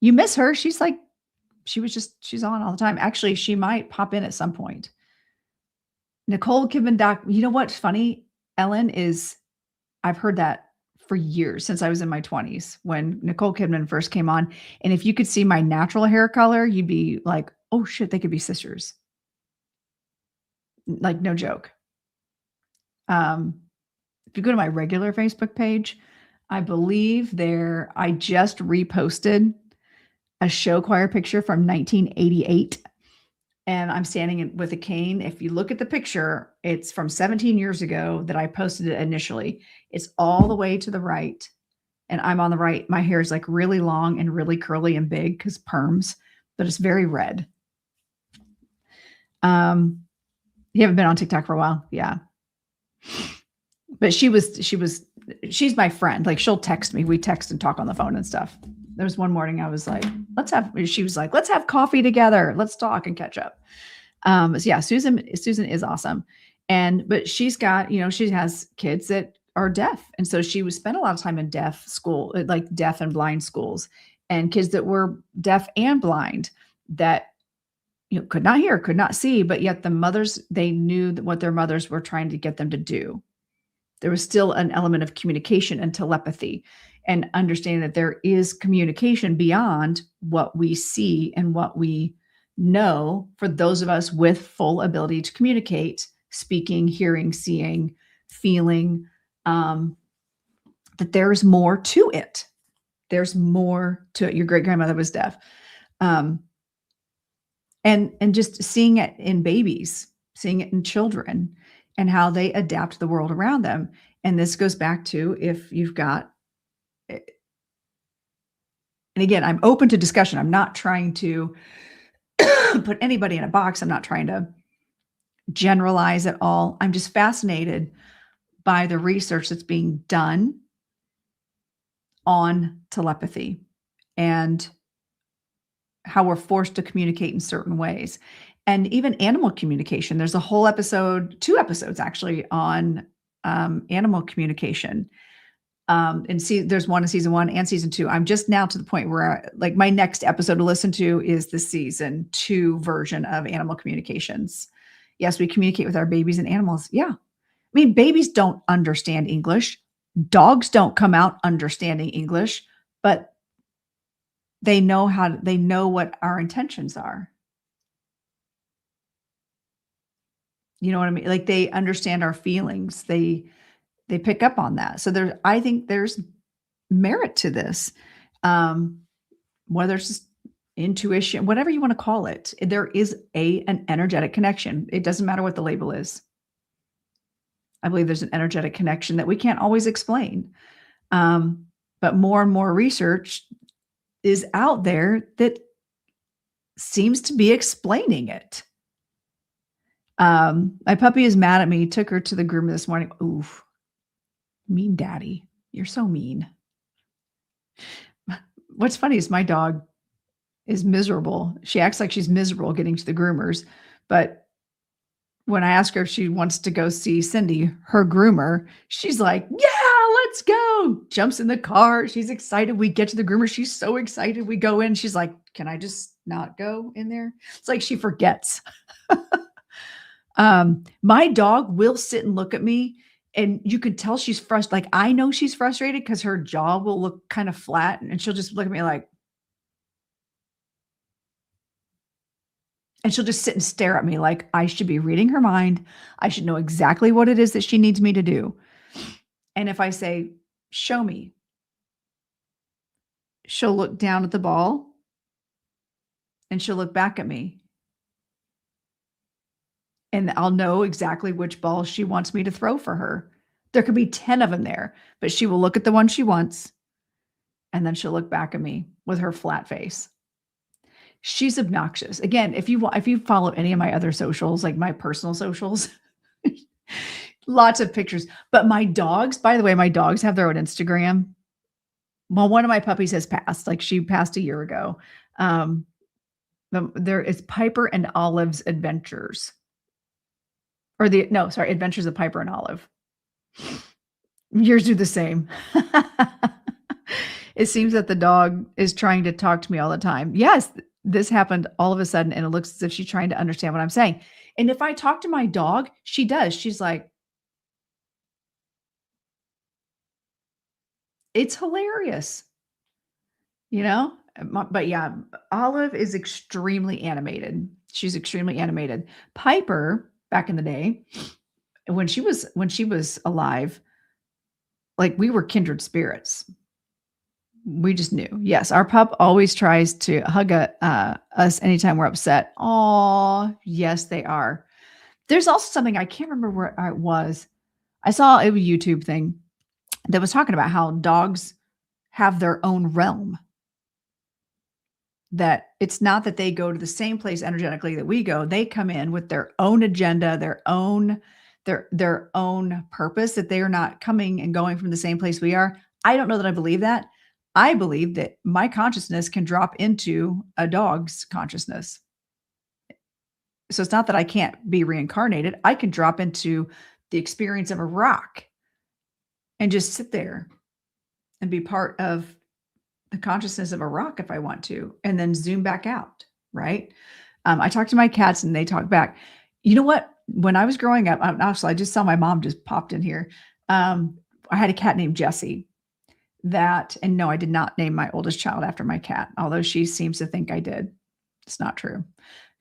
You miss her. She's on all the time. Actually, she might pop in at some point. Nicole Kidman you know what's funny? Ellen I've heard that for years, since I was in my 20s when Nicole Kidman first came on. And if you could see my natural hair color, you'd be like, oh shit, they could be sisters. Like, no joke. If you go to my regular Facebook page, I believe I just reposted a show choir picture from 1988. And I'm standing with a cane. If you look at the picture, it's from 17 years ago that I posted it initially. It's all the way to the right. And I'm on the right. My hair is like really long and really curly and big because perms, but it's very red. You haven't been on TikTok for a while. Yeah. But she's my friend. Like, she'll text me. We text and talk on the phone and stuff. There was one morning I was like, she was like, let's have coffee together. Let's talk and catch up. So yeah, Susan is awesome. But she's got, she has kids that are deaf. And so she spent a lot of time in deaf school, like deaf and blind schools, and kids that were deaf and blind that, could not hear, could not see, but yet the mothers, they knew what their mothers were trying to get them to do. There was still an element of communication and telepathy, and understanding that there is communication beyond what we see and what we know for those of us with full ability to communicate, speaking, hearing, seeing, feeling, that there's more to it. There's more to it. Your great grandmother was deaf. And just seeing it in babies, seeing it in children, and how they adapt to the world around them. And this goes back to, if you've got, and again, I'm open to discussion. I'm not trying to put anybody in a box. I'm not trying to generalize at all. I'm just fascinated by the research that's being done on telepathy and how we're forced to communicate in certain ways. And even animal communication. There's a whole episode, 2 episodes actually, on animal communication. And there's one in season 1 and season 2. I'm just now to the point where my next episode to listen to is the season 2 version of animal communications. Yes, we communicate with our babies and animals. Yeah. I mean, babies don't understand English. Dogs don't come out understanding English, but they know what our intentions are. You know what I mean? Like, they understand our feelings. They pick up on that. So I think there's merit to this. Whether it's just intuition, whatever you want to call it, there is an energetic connection. It doesn't matter what the label is. I believe there's an energetic connection that we can't always explain. But more and more research is out there that seems to be explaining it. My puppy is mad at me. Took her to the groomer this morning. Oof. Mean daddy. You're so mean. What's funny is my dog is miserable. She acts like she's miserable getting to the groomers. But when I ask her if she wants to go see Cindy, her groomer, she's like, yeah, let's go. Jumps in the car. She's excited. We get to the groomer. She's so excited. We go in. She's like, can I just not go in there? It's like she forgets. My dog will sit and look at me, and you can tell she's frustrated. Like, I know she's frustrated because her jaw will look kind of flat, and she'll just look at me like, and she'll just sit and stare at me like I should be reading her mind. I should know exactly what it is that she needs me to do. And if I say, show me, she'll look down at the ball and she'll look back at me. And I'll know exactly which ball she wants me to throw for her. There could be 10 of them there, but she will look at the one she wants, and then she'll look back at me with her flat face. She's obnoxious. Again, if you follow any of my other socials, like my personal socials, lots of pictures. But my dogs, by the way, my dogs have their own Instagram. Well, one of my puppies has passed. Like she passed a year ago. There is Piper and Olive's Adventures. Adventures of Piper and Olive. Yours do the same. It seems that the dog is trying to talk to me all the time. Yes, this happened all of a sudden, and it looks as if she's trying to understand what I'm saying. And if I talk to my dog, she does. She's like, it's hilarious, you know? But yeah, Olive is extremely animated. She's extremely animated. Piper, back in the day, when she was alive, like we were kindred spirits. We just knew. Yes, our pup always tries to hug us anytime we're upset. Oh, yes, they are. There's also something, I can't remember where it was. I saw a YouTube thing that was talking about how dogs have their own realm. That it's not that they go to the same place energetically that we go. They come in with their own agenda, their own purpose, that they are not coming and going from the same place we are. I don't know that I believe that. I believe that my consciousness can drop into a dog's consciousness. So it's not that I can't be reincarnated. I can drop into the experience of a rock and just sit there and be part of the consciousness of a rock if I want to, and then zoom back out, right? I talk to my cats and they talk back. You know what? When I was growing up, I just saw my mom just popped in here. I had a cat named Jessie and no, I did not name my oldest child after my cat, although she seems to think I did. It's not true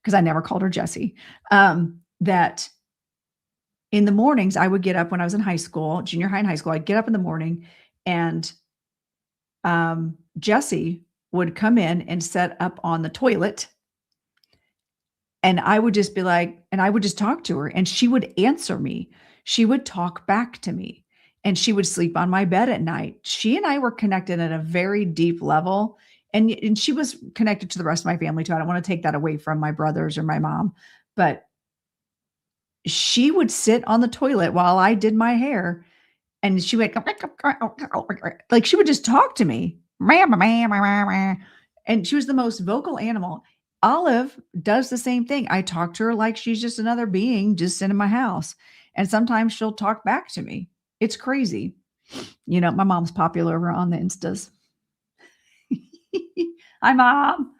because I never called her Jessie. That in the mornings, I would get up when I was in high school, junior high and high school, I'd get up in the morning and Jessie would come in and set up on the toilet. And I would just be like, and I would just talk to her and she would answer me. She would talk back to me and she would sleep on my bed at night. She and I were connected at a very deep level. And she was connected to the rest of my family too. I don't want to take that away from my brothers or my mom, but she would sit on the toilet while I did my hair and she would like, she would just talk to me. And she was the most vocal animal. Olive does the same thing. I talk to her like she's just another being just in my house. And sometimes she'll talk back to me. It's crazy. You know, my mom's popular over on the Instas. Hi, Mom.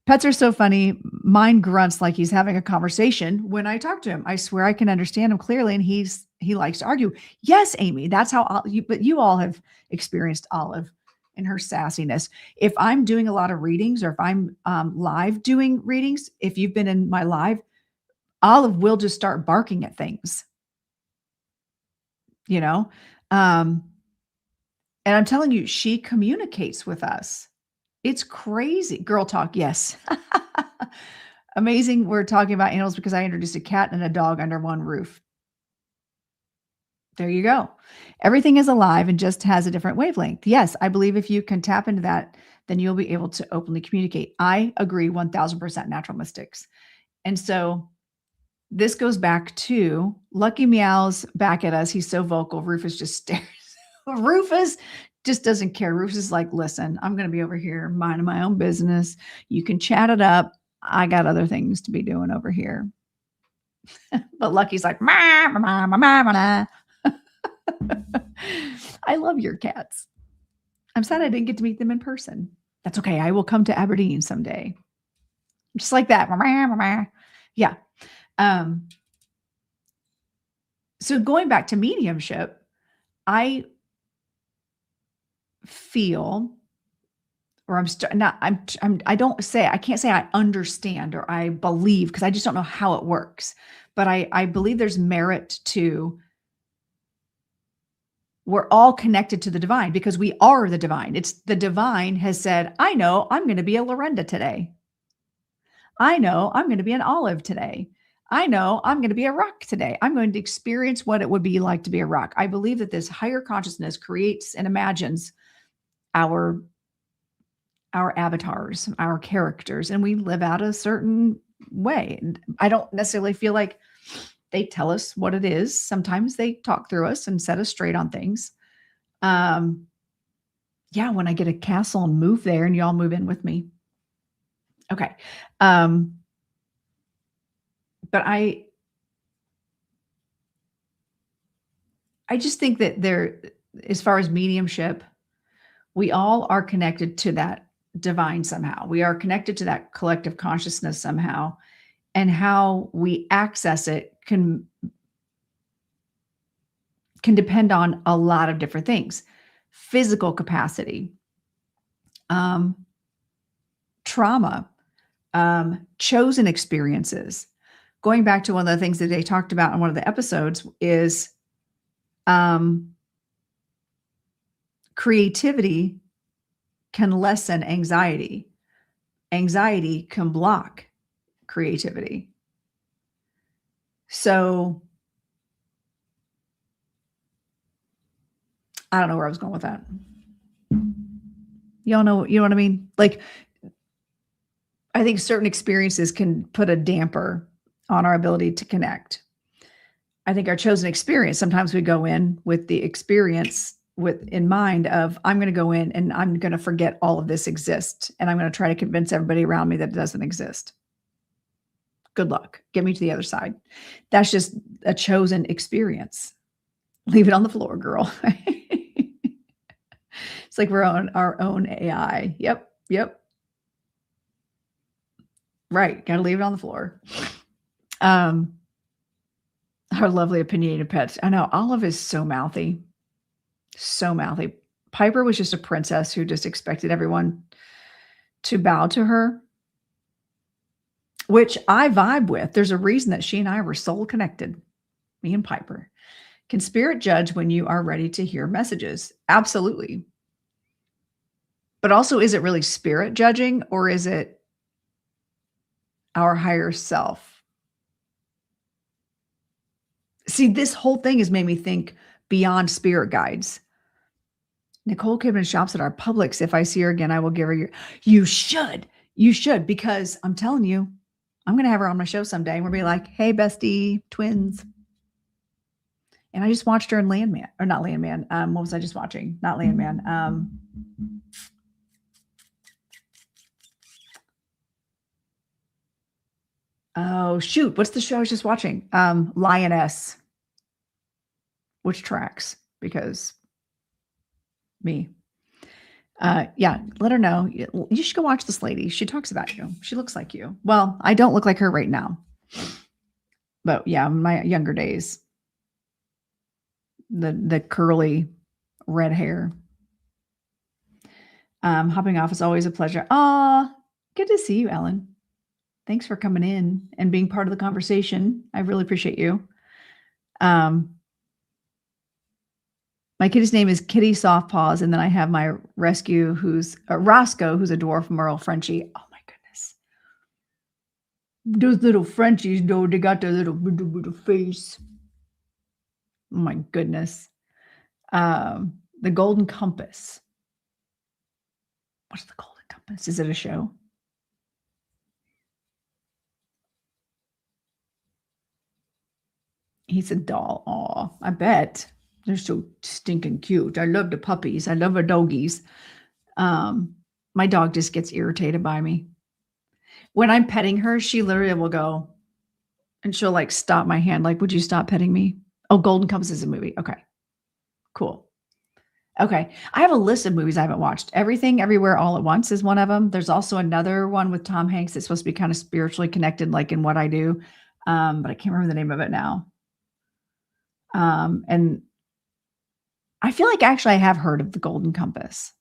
Pets are so funny. Mine grunts like he's having a conversation when I talk to him. I swear I can understand him clearly, and he likes to argue. Yes, Amy, that's how but you all have experienced Olive and her sassiness. If I'm doing a lot of readings or if I'm live doing readings, if you've been in my live, Olive will just start barking at things, you know? And I'm telling you, she communicates with us. It's crazy. Girl talk. Yes. Amazing. We're talking about animals because I introduced a cat and a dog under one roof. There you go. Everything is alive and just has a different wavelength. Yes, I believe if you can tap into that, then you'll be able to openly communicate. I agree 1000% natural mystics. And so this goes back to Lucky Meows back at us. He's so vocal. Rufus just stares. Rufus just doesn't care. Rufus is like, listen, I'm going to be over here minding my own business. You can chat it up. I got other things to be doing over here. But Lucky's like, ma, ma, ma, ma, ma, ma. I love your cats. I'm sad I didn't get to meet them in person. That's okay. I will come to Aberdeen someday. Just like that. Yeah. So going back to mediumship, I feel, or I can't say I understand or I believe because I just don't know how it works. But I believe there's merit to, we're all connected to the divine because we are the divine. It's the divine has said, I know I'm going to be a Lorenda today. I know I'm going to be an Olive today. I know I'm going to be a rock today. I'm going to experience what it would be like to be a rock. I believe that this higher consciousness creates and imagines our avatars, our characters, and we live out a certain way. And I don't necessarily feel like they tell us what it is. Sometimes they talk through us and set us straight on things. Yeah, when I get a castle and move there and y'all move in with me. Okay. But I just think that as far as mediumship, we all are connected to that divine somehow. We are connected to that collective consciousness somehow, and how we access it can depend on a lot of different things. Physical capacity, trauma, chosen experiences. Going back to one of the things that they talked about in one of the episodes is creativity can lessen anxiety. Anxiety can block creativity. So I don't know where I was going with that. Y'all know, you know what I mean? Like, I think certain experiences can put a damper on our ability to connect. I think our chosen experience, sometimes we go in with the experience in mind of, I'm going to go in and I'm going to forget all of this exists. And I'm going to try to convince everybody around me that it doesn't exist. Good luck. Get me to the other side. That's just a chosen experience. Leave it on the floor, girl. It's like we're on our own AI. Yep. Right. Got to leave it on the floor. Our lovely opinionated pets. I know Olive is so mouthy. So mouthy. Piper was just a princess who just expected everyone to bow to her, which I vibe with. There's a reason that she and I were soul connected, me and Piper. Can spirit judge when you are ready to hear messages? Absolutely. But also, is it really spirit judging, or is it our higher self? See, this whole thing has made me think beyond spirit guides. Nicole Kidman shops at our Publix. If I see her again, I will give her you should, because I'm telling you, I'm going to have her on my show someday. And we'll be like, hey, bestie, twins. And I just watched her in Landman, or not Landman. What was I just watching? Not Landman. Oh, shoot. What's the show I was just watching? Lioness. Which tracks? Because me. Yeah, let her know. You should go watch this lady. She talks about you. She looks like you. Well, I don't look like her right now. But yeah, my younger days. The curly red hair. Hopping off is always a pleasure. Aw, good to see you, Ellen. Thanks for coming in and being part of the conversation. I really appreciate you. My kitty's name is Kitty Softpaws, and then I have my rescue, who's Roscoe, who's a dwarf Merle Frenchie. Oh my goodness, those little Frenchies, though, they got their little face. Oh my goodness. The Golden Compass. What's the Golden Compass? Is it a show? He's a doll. Aw, I bet. They're so stinking cute. I love the puppies. I love the doggies. My dog just gets irritated by me. When I'm petting her, she literally will go and she'll like stop my hand. Like, would you stop petting me? Oh, Golden Compass is a movie. Okay, cool. Okay. I have a list of movies I haven't watched. Everything, Everywhere, All at Once is one of them. There's also another one with Tom Hanks that's supposed to be kind of spiritually connected, like in What I Do. But I can't remember the name of it now. And I feel like actually I have heard of the Golden Compass.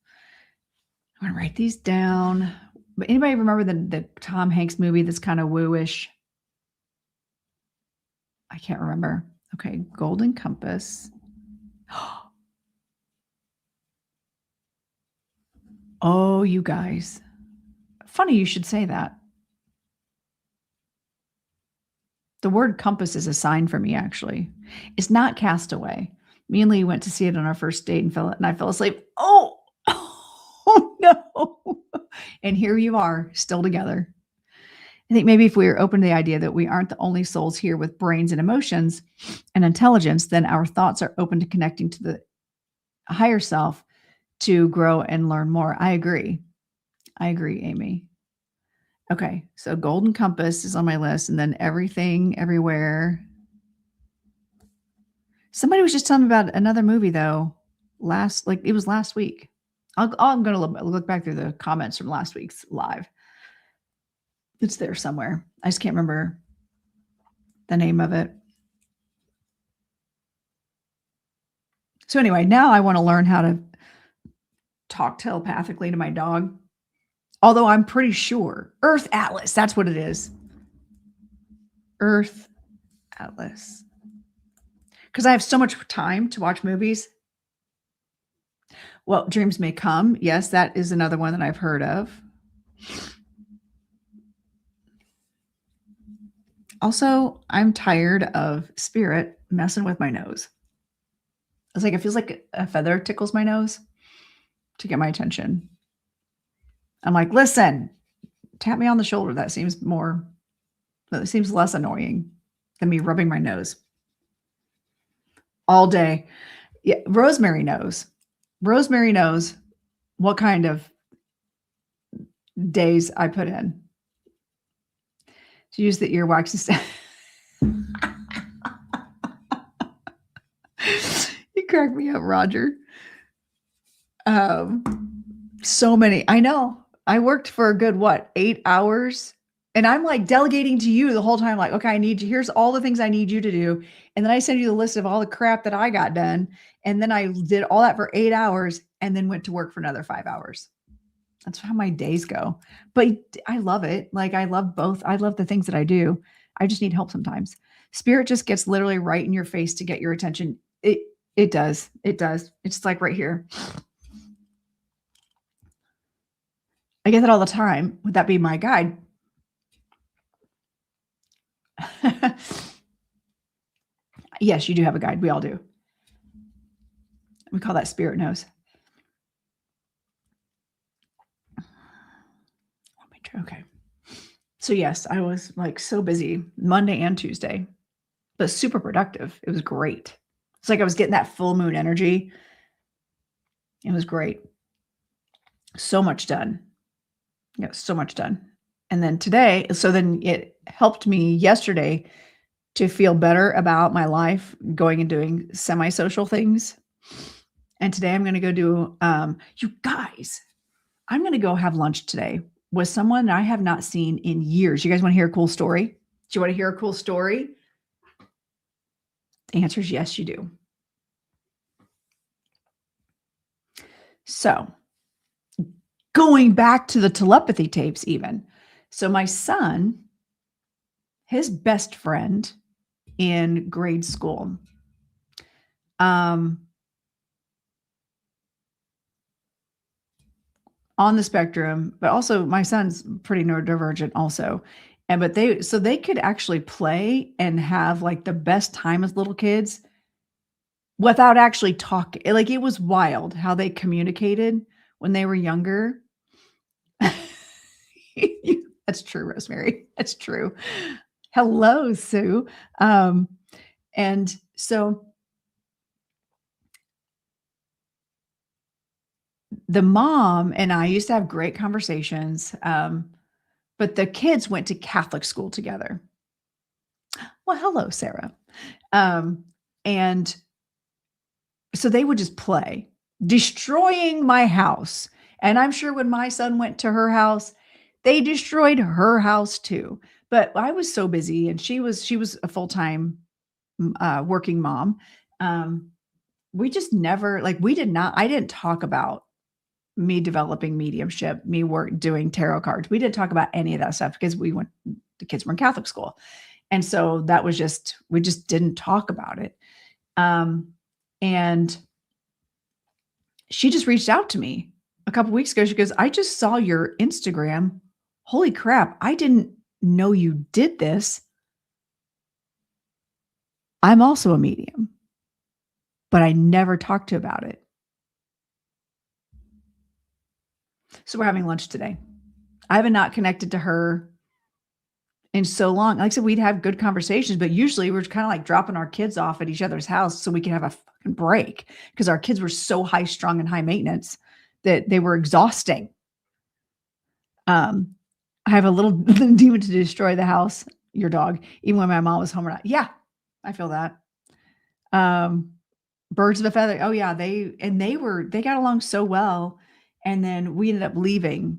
I'm going to write these down. But anybody remember the Tom Hanks movie that's kind of woo-ish? I can't remember. Okay, Golden Compass. Oh, you guys. Funny you should say that. The word compass is a sign for me, actually. It's not Castaway. Me and Lee went to see it on our first date and I fell asleep. Oh no. And here you are, still together. I think maybe if we were open to the idea that we aren't the only souls here with brains and emotions and intelligence, then our thoughts are open to connecting to the higher self to grow and learn more. I agree, Amy. Okay, so Golden Compass is on my list, and then Everything, Everywhere. Somebody was just telling me about another movie though. It was last week. I'm going to look back through the comments from last week's live. It's there somewhere. I just can't remember the name of it. So anyway, now I want to learn how to talk telepathically to my dog. Although I'm pretty sure Earth Atlas, that's what it is. Earth Atlas. Because I have so much time to watch movies. Well, Dreams May Come. Yes, that is another one that I've heard of. Also, I'm tired of spirit messing with my nose. It's like, it feels like a feather tickles my nose to get my attention. I'm like, listen, tap me on the shoulder. That seems less annoying than me rubbing my nose all day. Yeah, Rosemary knows. Rosemary knows what kind of days I put in to use the earwax instead. You crack me up, Roger. So many. I know. I worked for a good, 8 hours? And I'm like delegating to you the whole time. Like, okay, here's all the things I need you to do. And then I send you the list of all the crap that I got done. And then I did all that for 8 hours and then went to work for another 5 hours. That's how my days go. But I love it. Like, I love both. I love the things that I do. I just need help sometimes. Spirit just gets literally right in your face to get your attention. It does. It does. It's like right here. I get that all the time. Would that be my guide? Yes, you do have a guide. We all do. We call that spirit nose. Okay. So yes, I was like so busy Monday and Tuesday, but super productive. It was great. It's like I was getting that full moon energy. It was great. So much done. Yeah, so much done. And then today, so then it helped me yesterday to feel better about my life, going and doing semi-social things. And today I'm going to go do, you guys, I'm going to go have lunch today with someone I have not seen in years. You guys want to hear a cool story? Do you want to hear a cool story? The answer is yes, you do. So going back to the telepathy tapes even. So my son, his best friend in grade school, on the spectrum, but also my son's pretty neurodivergent also. But they could actually play and have like the best time as little kids without actually talking. Like, it was wild how they communicated when they were younger. That's true, Rosemary. That's true. Hello, Sue. And so the mom and I used to have great conversations, but the kids went to Catholic school together. Well, hello, Sarah. And so they would just play, destroying my house. And I'm sure when my son went to her house, they destroyed her house too. But I was so busy, and she was a full-time working mom. We just never, like, I didn't talk about me developing mediumship, me doing tarot cards. We didn't talk about any of that stuff because the kids were in Catholic school. And so that was we just didn't talk about it. And she just reached out to me a couple weeks ago. She goes, I just saw your Instagram. Holy crap. I didn't know you did this. I'm also a medium, but I never talked to about it. So we're having lunch today. I haven't not connected to her in so long. Like I said, we'd have good conversations, but usually we're kind of like dropping our kids off at each other's house so we can have a fucking freaking break because our kids were so high strung and high maintenance that they were exhausting. I have a little demon to destroy the house, your dog, even when my mom was home or not. Yeah, I feel that. Birds of a feather. Oh yeah, they got along so well. And then we ended up leaving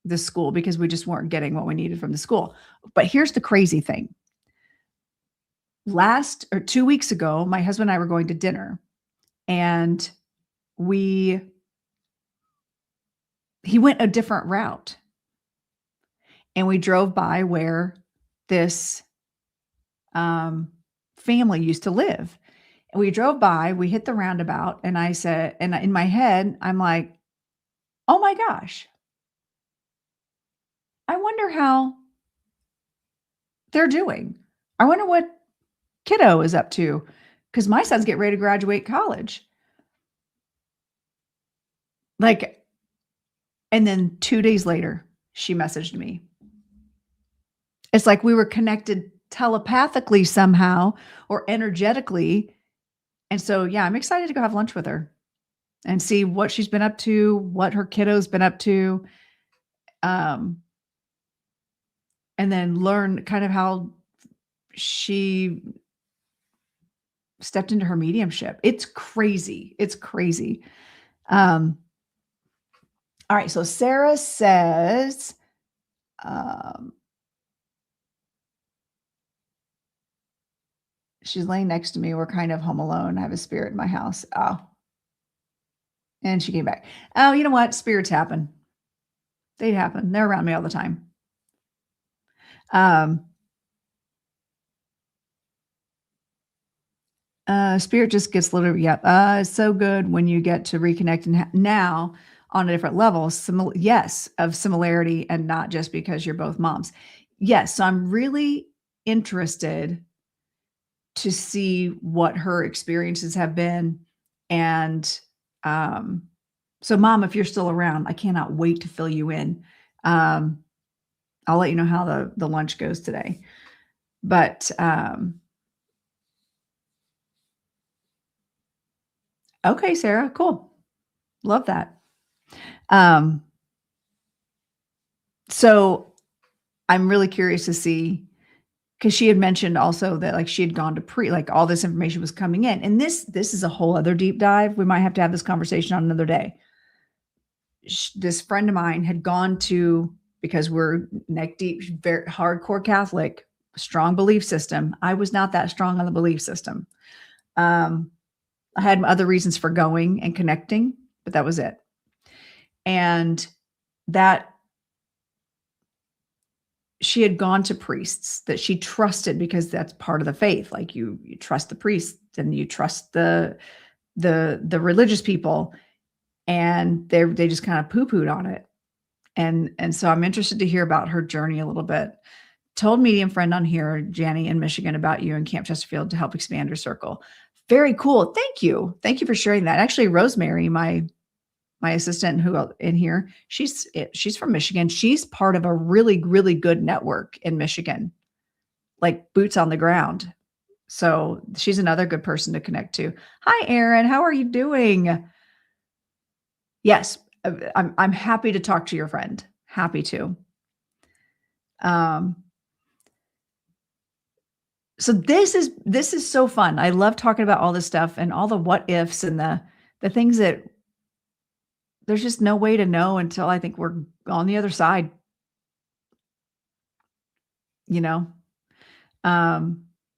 the school because we just weren't getting what we needed from the school. But here's the crazy thing. 2 weeks ago, my husband and I were going to dinner, and he went a different route. And we drove by where this family used to live. And we drove by, we hit the roundabout, and I said, and in my head, I'm like, oh my gosh, I wonder how they're doing. I wonder what kiddo is up to, because my son's getting ready to graduate college. Like, and then 2 days later, she messaged me. It's like we were connected telepathically somehow or energetically. And so, yeah, I'm excited to go have lunch with her and see what she's been up to, what her kiddo's been up to. And then learn kind of how she stepped into her mediumship. It's crazy. It's crazy. All right. So Sarah says, she's laying next to me. We're kind of home alone. I have a spirit in my house. Oh. And she came back. Oh, you know what? Spirits happen. They happen. They're around me all the time. Spirit just gets literally, yeah. It's so good when you get to reconnect and now on a different level. Yes, of similarity and not just because you're both moms. Yes. So I'm really interested to see what her experiences have been. And so Mom, if you're still around, I cannot wait to fill you in. I'll let you know how the lunch goes today. But okay, Sarah, cool. Love that. So I'm really curious to see, because she had mentioned also that like she had gone to like all this information was coming in. And this is a whole other deep dive. We might have to have this conversation on another day. This friend of mine had gone to, because we're neck deep, very hardcore Catholic, strong belief system. I was not that strong on the belief system. I had other reasons for going and connecting, but that was it. And that she had gone to priests that she trusted because that's part of the faith. Like you trust the priest and you trust the religious people, and they just kind of poo-pooed on it. And so I'm interested to hear about her journey a little bit. Told medium friend on here, Janny in Michigan, about you in Camp Chesterfield to help expand her circle. Very cool. Thank you. Thank you for sharing that. Actually, Rosemary, my assistant who in here, she's from Michigan. She's part of a really, really good network in Michigan, like boots on the ground. So she's another good person to connect to. Hi, Erin. How are you doing? Yes, I'm happy to talk to your friend. Happy to. So this is so fun. I love talking about all this stuff and all the what ifs and the things that there's just no way to know until I think we're on the other side. You know,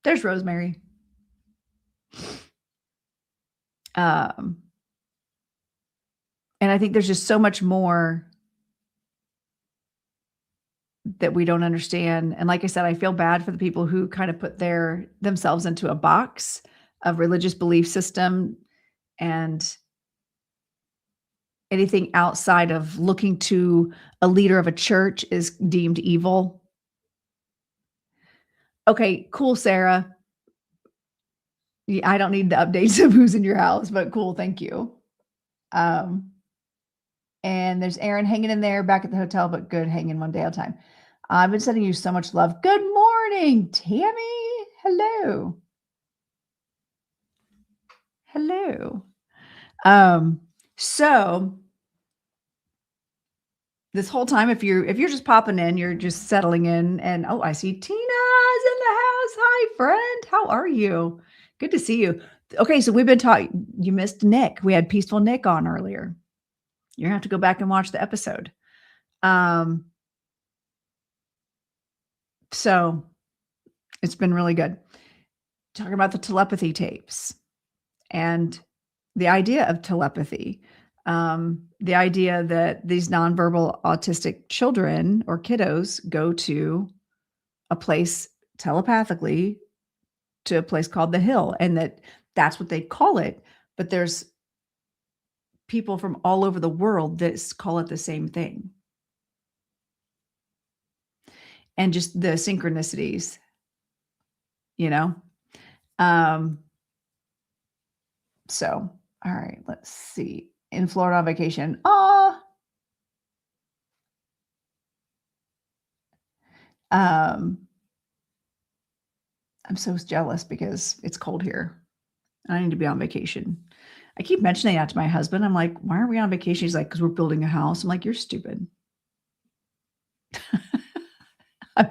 there's Rosemary. And I think there's just so much more that we don't understand. And like I said, I feel bad for the people who kind of put themselves into a box of religious belief system, and anything outside of looking to a leader of a church is deemed evil. Okay, cool, Sarah. I don't need the updates of who's in your house, but cool. Thank you. And there's Erin hanging in there back at the hotel, but good, hanging one day at a time. I've been sending you so much love. Good morning, Tammy. Hello. Hello. So this whole time, if you're just popping in, you're just settling in, and I see Tina's in the house. Hi, friend. How are you? Good to see you. Okay, so we've been talking. You missed Nik. We had Peaceful Nik on earlier. You're gonna have to go back and watch the episode. So it's been really good. Talking about the telepathy tapes and the idea of telepathy. The idea that these nonverbal autistic children or kiddos go to a place telepathically, to a place called the Hill, and that's what they call it. But there's people from all over the world that call it the same thing. And just the synchronicities, you know? So, all right, let's see. In Florida on vacation. I'm so jealous because it's cold here. I need to be on vacation. I keep mentioning that to my husband. I'm like, why are we on vacation? He's like, because we're building a house. I'm like, you're stupid. I'm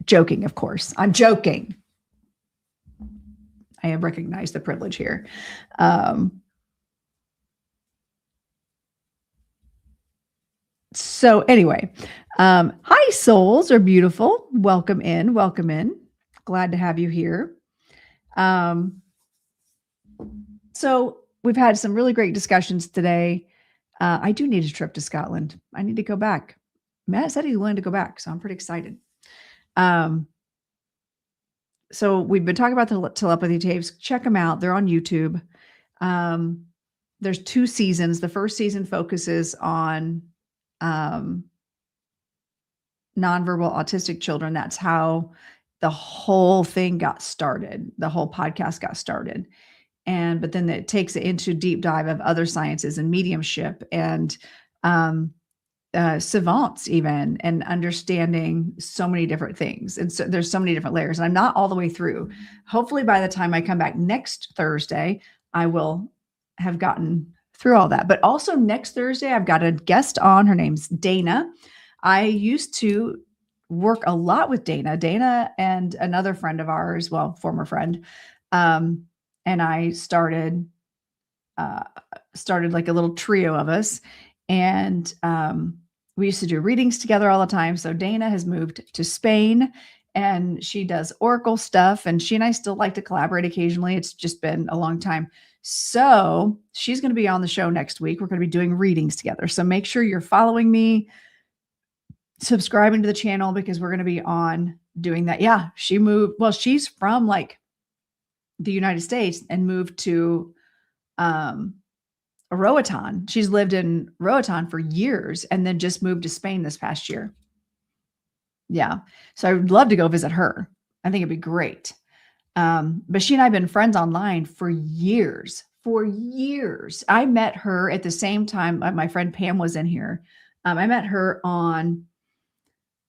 joking, of course. I'm joking. I have recognized the privilege here. So anyway, hi, souls are beautiful. Welcome in. Welcome in. Glad to have you here. So we've had some really great discussions today. I do need a trip to Scotland. I need to go back. Matt said he's willing to go back, so I'm pretty excited. So we've been talking about the telepathy tapes. Check them out. They're on YouTube. There's 2 seasons. The first season focuses on nonverbal autistic children. That's how the whole thing got started. The whole podcast got started. But then it takes it into deep dive of other sciences and mediumship and savants even, and understanding so many different things. And so there's so many different layers. And I'm not all the way through. Hopefully by the time I come back next Thursday, I will have gotten through all that. But also next Thursday, I've got a guest on. Her name's Dana. I used to work a lot with Dana and another friend of ours, well, former friend. And I started like a little trio of us. And we used to do readings together all the time. So Dana has moved to Spain and she does oracle stuff. And she and I still like to collaborate occasionally. It's just been a long time. So she's going to be on the show next week. We're going to be doing readings together. So make sure you're following me, subscribing to the channel, because we're going to be on doing that. Yeah, she moved. Well, she's from like the United States and moved to Roatan. She's lived in Roatan for years and then just moved to Spain this past year. Yeah. So I would love to go visit her. I think it'd be great. But she and I have been friends online for years. I met her at the same time my friend Pam was in here. I met her on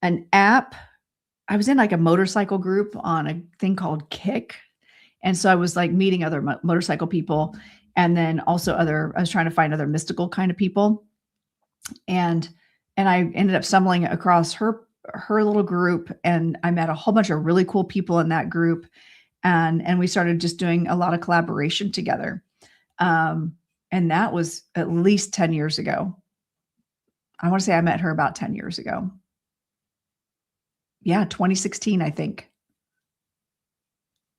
an app. I was in like a motorcycle group on a thing called Kick. And so I was like meeting other motorcycle people. And then also I was trying to find other mystical kind of people. And I ended up stumbling across her little group. And I met a whole bunch of really cool people in that group. And we started just doing a lot of collaboration together. And that was at least 10 years ago. I want to say I met her about 10 years ago. Yeah, 2016, I think.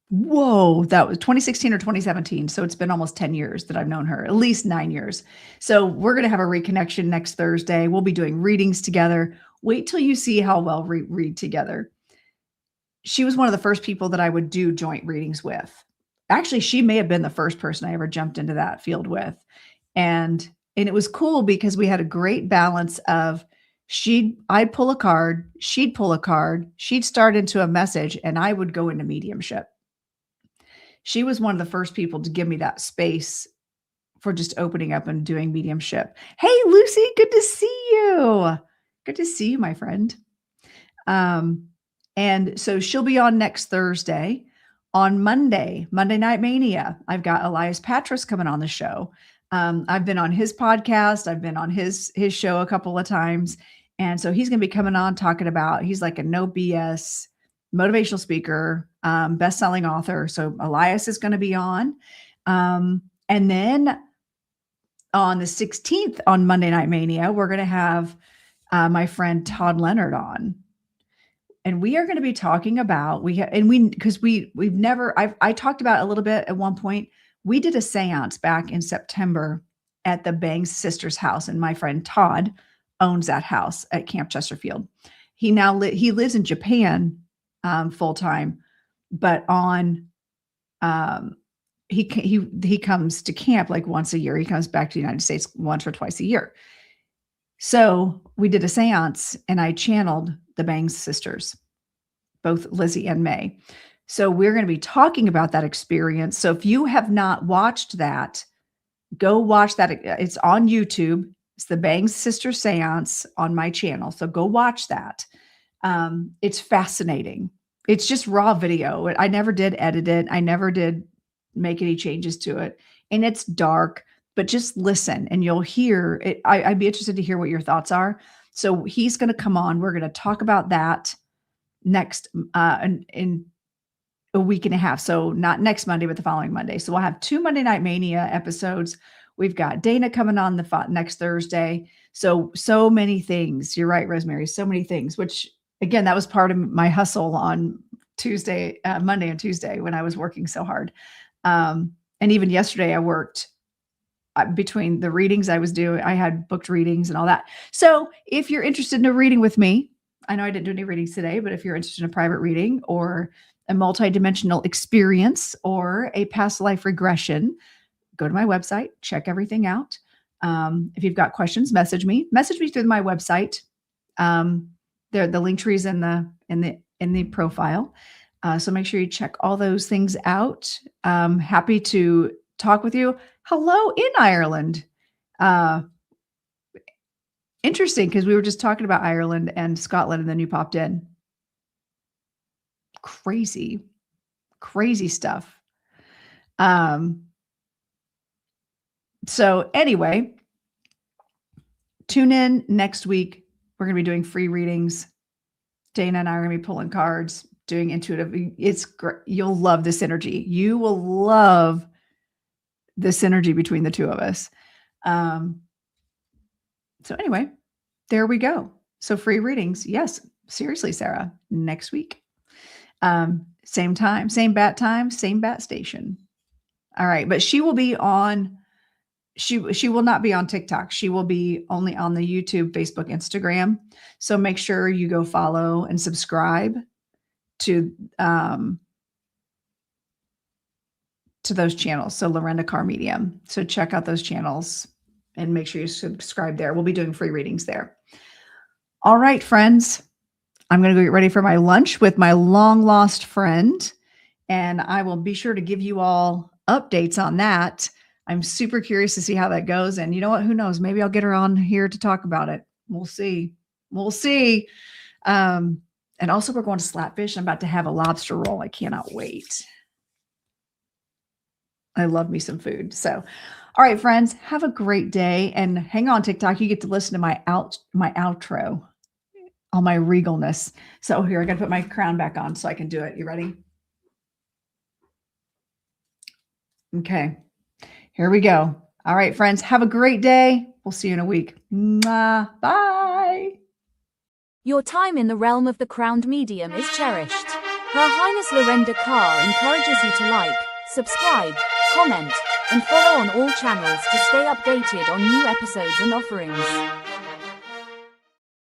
Whoa, that was 2016 or 2017. So it's been almost 10 years that I've known her, at least 9 years. So we're going to have a reconnection next Thursday. We'll be doing readings together. Wait till you see how well we read together. She was one of the first people that I would do joint readings with. Actually, she may have been the first person I ever jumped into that field with. And it was cool because we had a great balance of I'd pull a card, she'd pull a card, she'd start into a message, and I would go into mediumship. She was one of the first people to give me that space for just opening up and doing mediumship. Hey, Lucy, good to see you. Good to see you, my friend. And so she'll be on next Thursday. On Monday Night Mania, I've got Elias Patras coming on the show. I've been on his podcast. I've been on his show a couple of times. And so he's going to be coming on talking about, he's like a no BS motivational speaker, best-selling author. So Elias is going to be on. And then on the 16th on Monday Night Mania, we're going to have my friend Todd Leonard on. And we are going to be talking about, I talked about it a little bit at one point. We did a seance back in September at the Bangs sisters' house. And my friend Todd owns that house at Camp Chesterfield. He lives in Japan full time, but he comes to camp like once a year. He comes back to the United States once or twice a year. So we did a seance and I channeled the Bangs sisters, both Lizzie and May. So we're going to be talking about that experience. So if you have not watched that, go watch that. It's on YouTube. It's the Bangs sister seance on my channel. So go watch that. It's fascinating. It's just raw video. I never did edit it. I never did make any changes to it. And it's dark, but just listen and you'll hear it. I'd be interested to hear what your thoughts are. So he's going to come on. We're going to talk about that next in a week and a half. So not next Monday, but the following Monday. So we'll have 2 Monday Night Mania episodes. We've got Dana coming on the next Thursday. So many things. You're right, Rosemary. So many things, which again, that was part of my hustle on Monday and Tuesday when I was working so hard. And even yesterday I worked between the readings I was doing. I had booked readings and all that. So if you're interested in a reading with me, I know I didn't do any readings today, but if you're interested in a private reading or a multidimensional experience or a past life regression, go to my website, check everything out. If you've got questions, message me through my website. The link tree is in the profile. So make sure you check all those things out. Happy to talk with you. Hello in Ireland. Interesting, because we were just talking about Ireland and Scotland, and then you popped in. Crazy stuff. So anyway, tune in next week. We're going to be doing free readings. Dana and I are going to be pulling cards, doing intuitive. It's great. You'll love this energy. You will love the synergy between the two of us. So anyway, there we go. So free readings. Yes. Seriously, Sarah, next week. Same time, same bat time, same bat station. All right. But she will be on, she will not be on TikTok. She will be only on the YouTube, Facebook, Instagram. So make sure you go follow and subscribe to those channels. So Lorenda Carr Medium. So check out those channels and make sure you subscribe there. We'll be doing free readings there. All right, friends. I'm going to go get ready for my lunch with my long lost friend. And I will be sure to give you all updates on that. I'm super curious to see how that goes. And you know what? Who knows? Maybe I'll get her on here to talk about it. We'll see. We'll see. And also we're going to Slapfish. I'm about to have a lobster roll. I cannot wait. I love me some food. So, all right, friends, have a great day and hang on TikTok. You get to listen to my outro, all my regalness. So here, I got to put my crown back on so I can do it. You ready? Okay, here we go. All right, friends, have a great day. We'll see you in a week. Mwah. Bye. Your time in the realm of the crowned medium is cherished. Her Highness Lorenda Carr encourages you to like, subscribe, comment, and follow on all channels to stay updated on new episodes and offerings.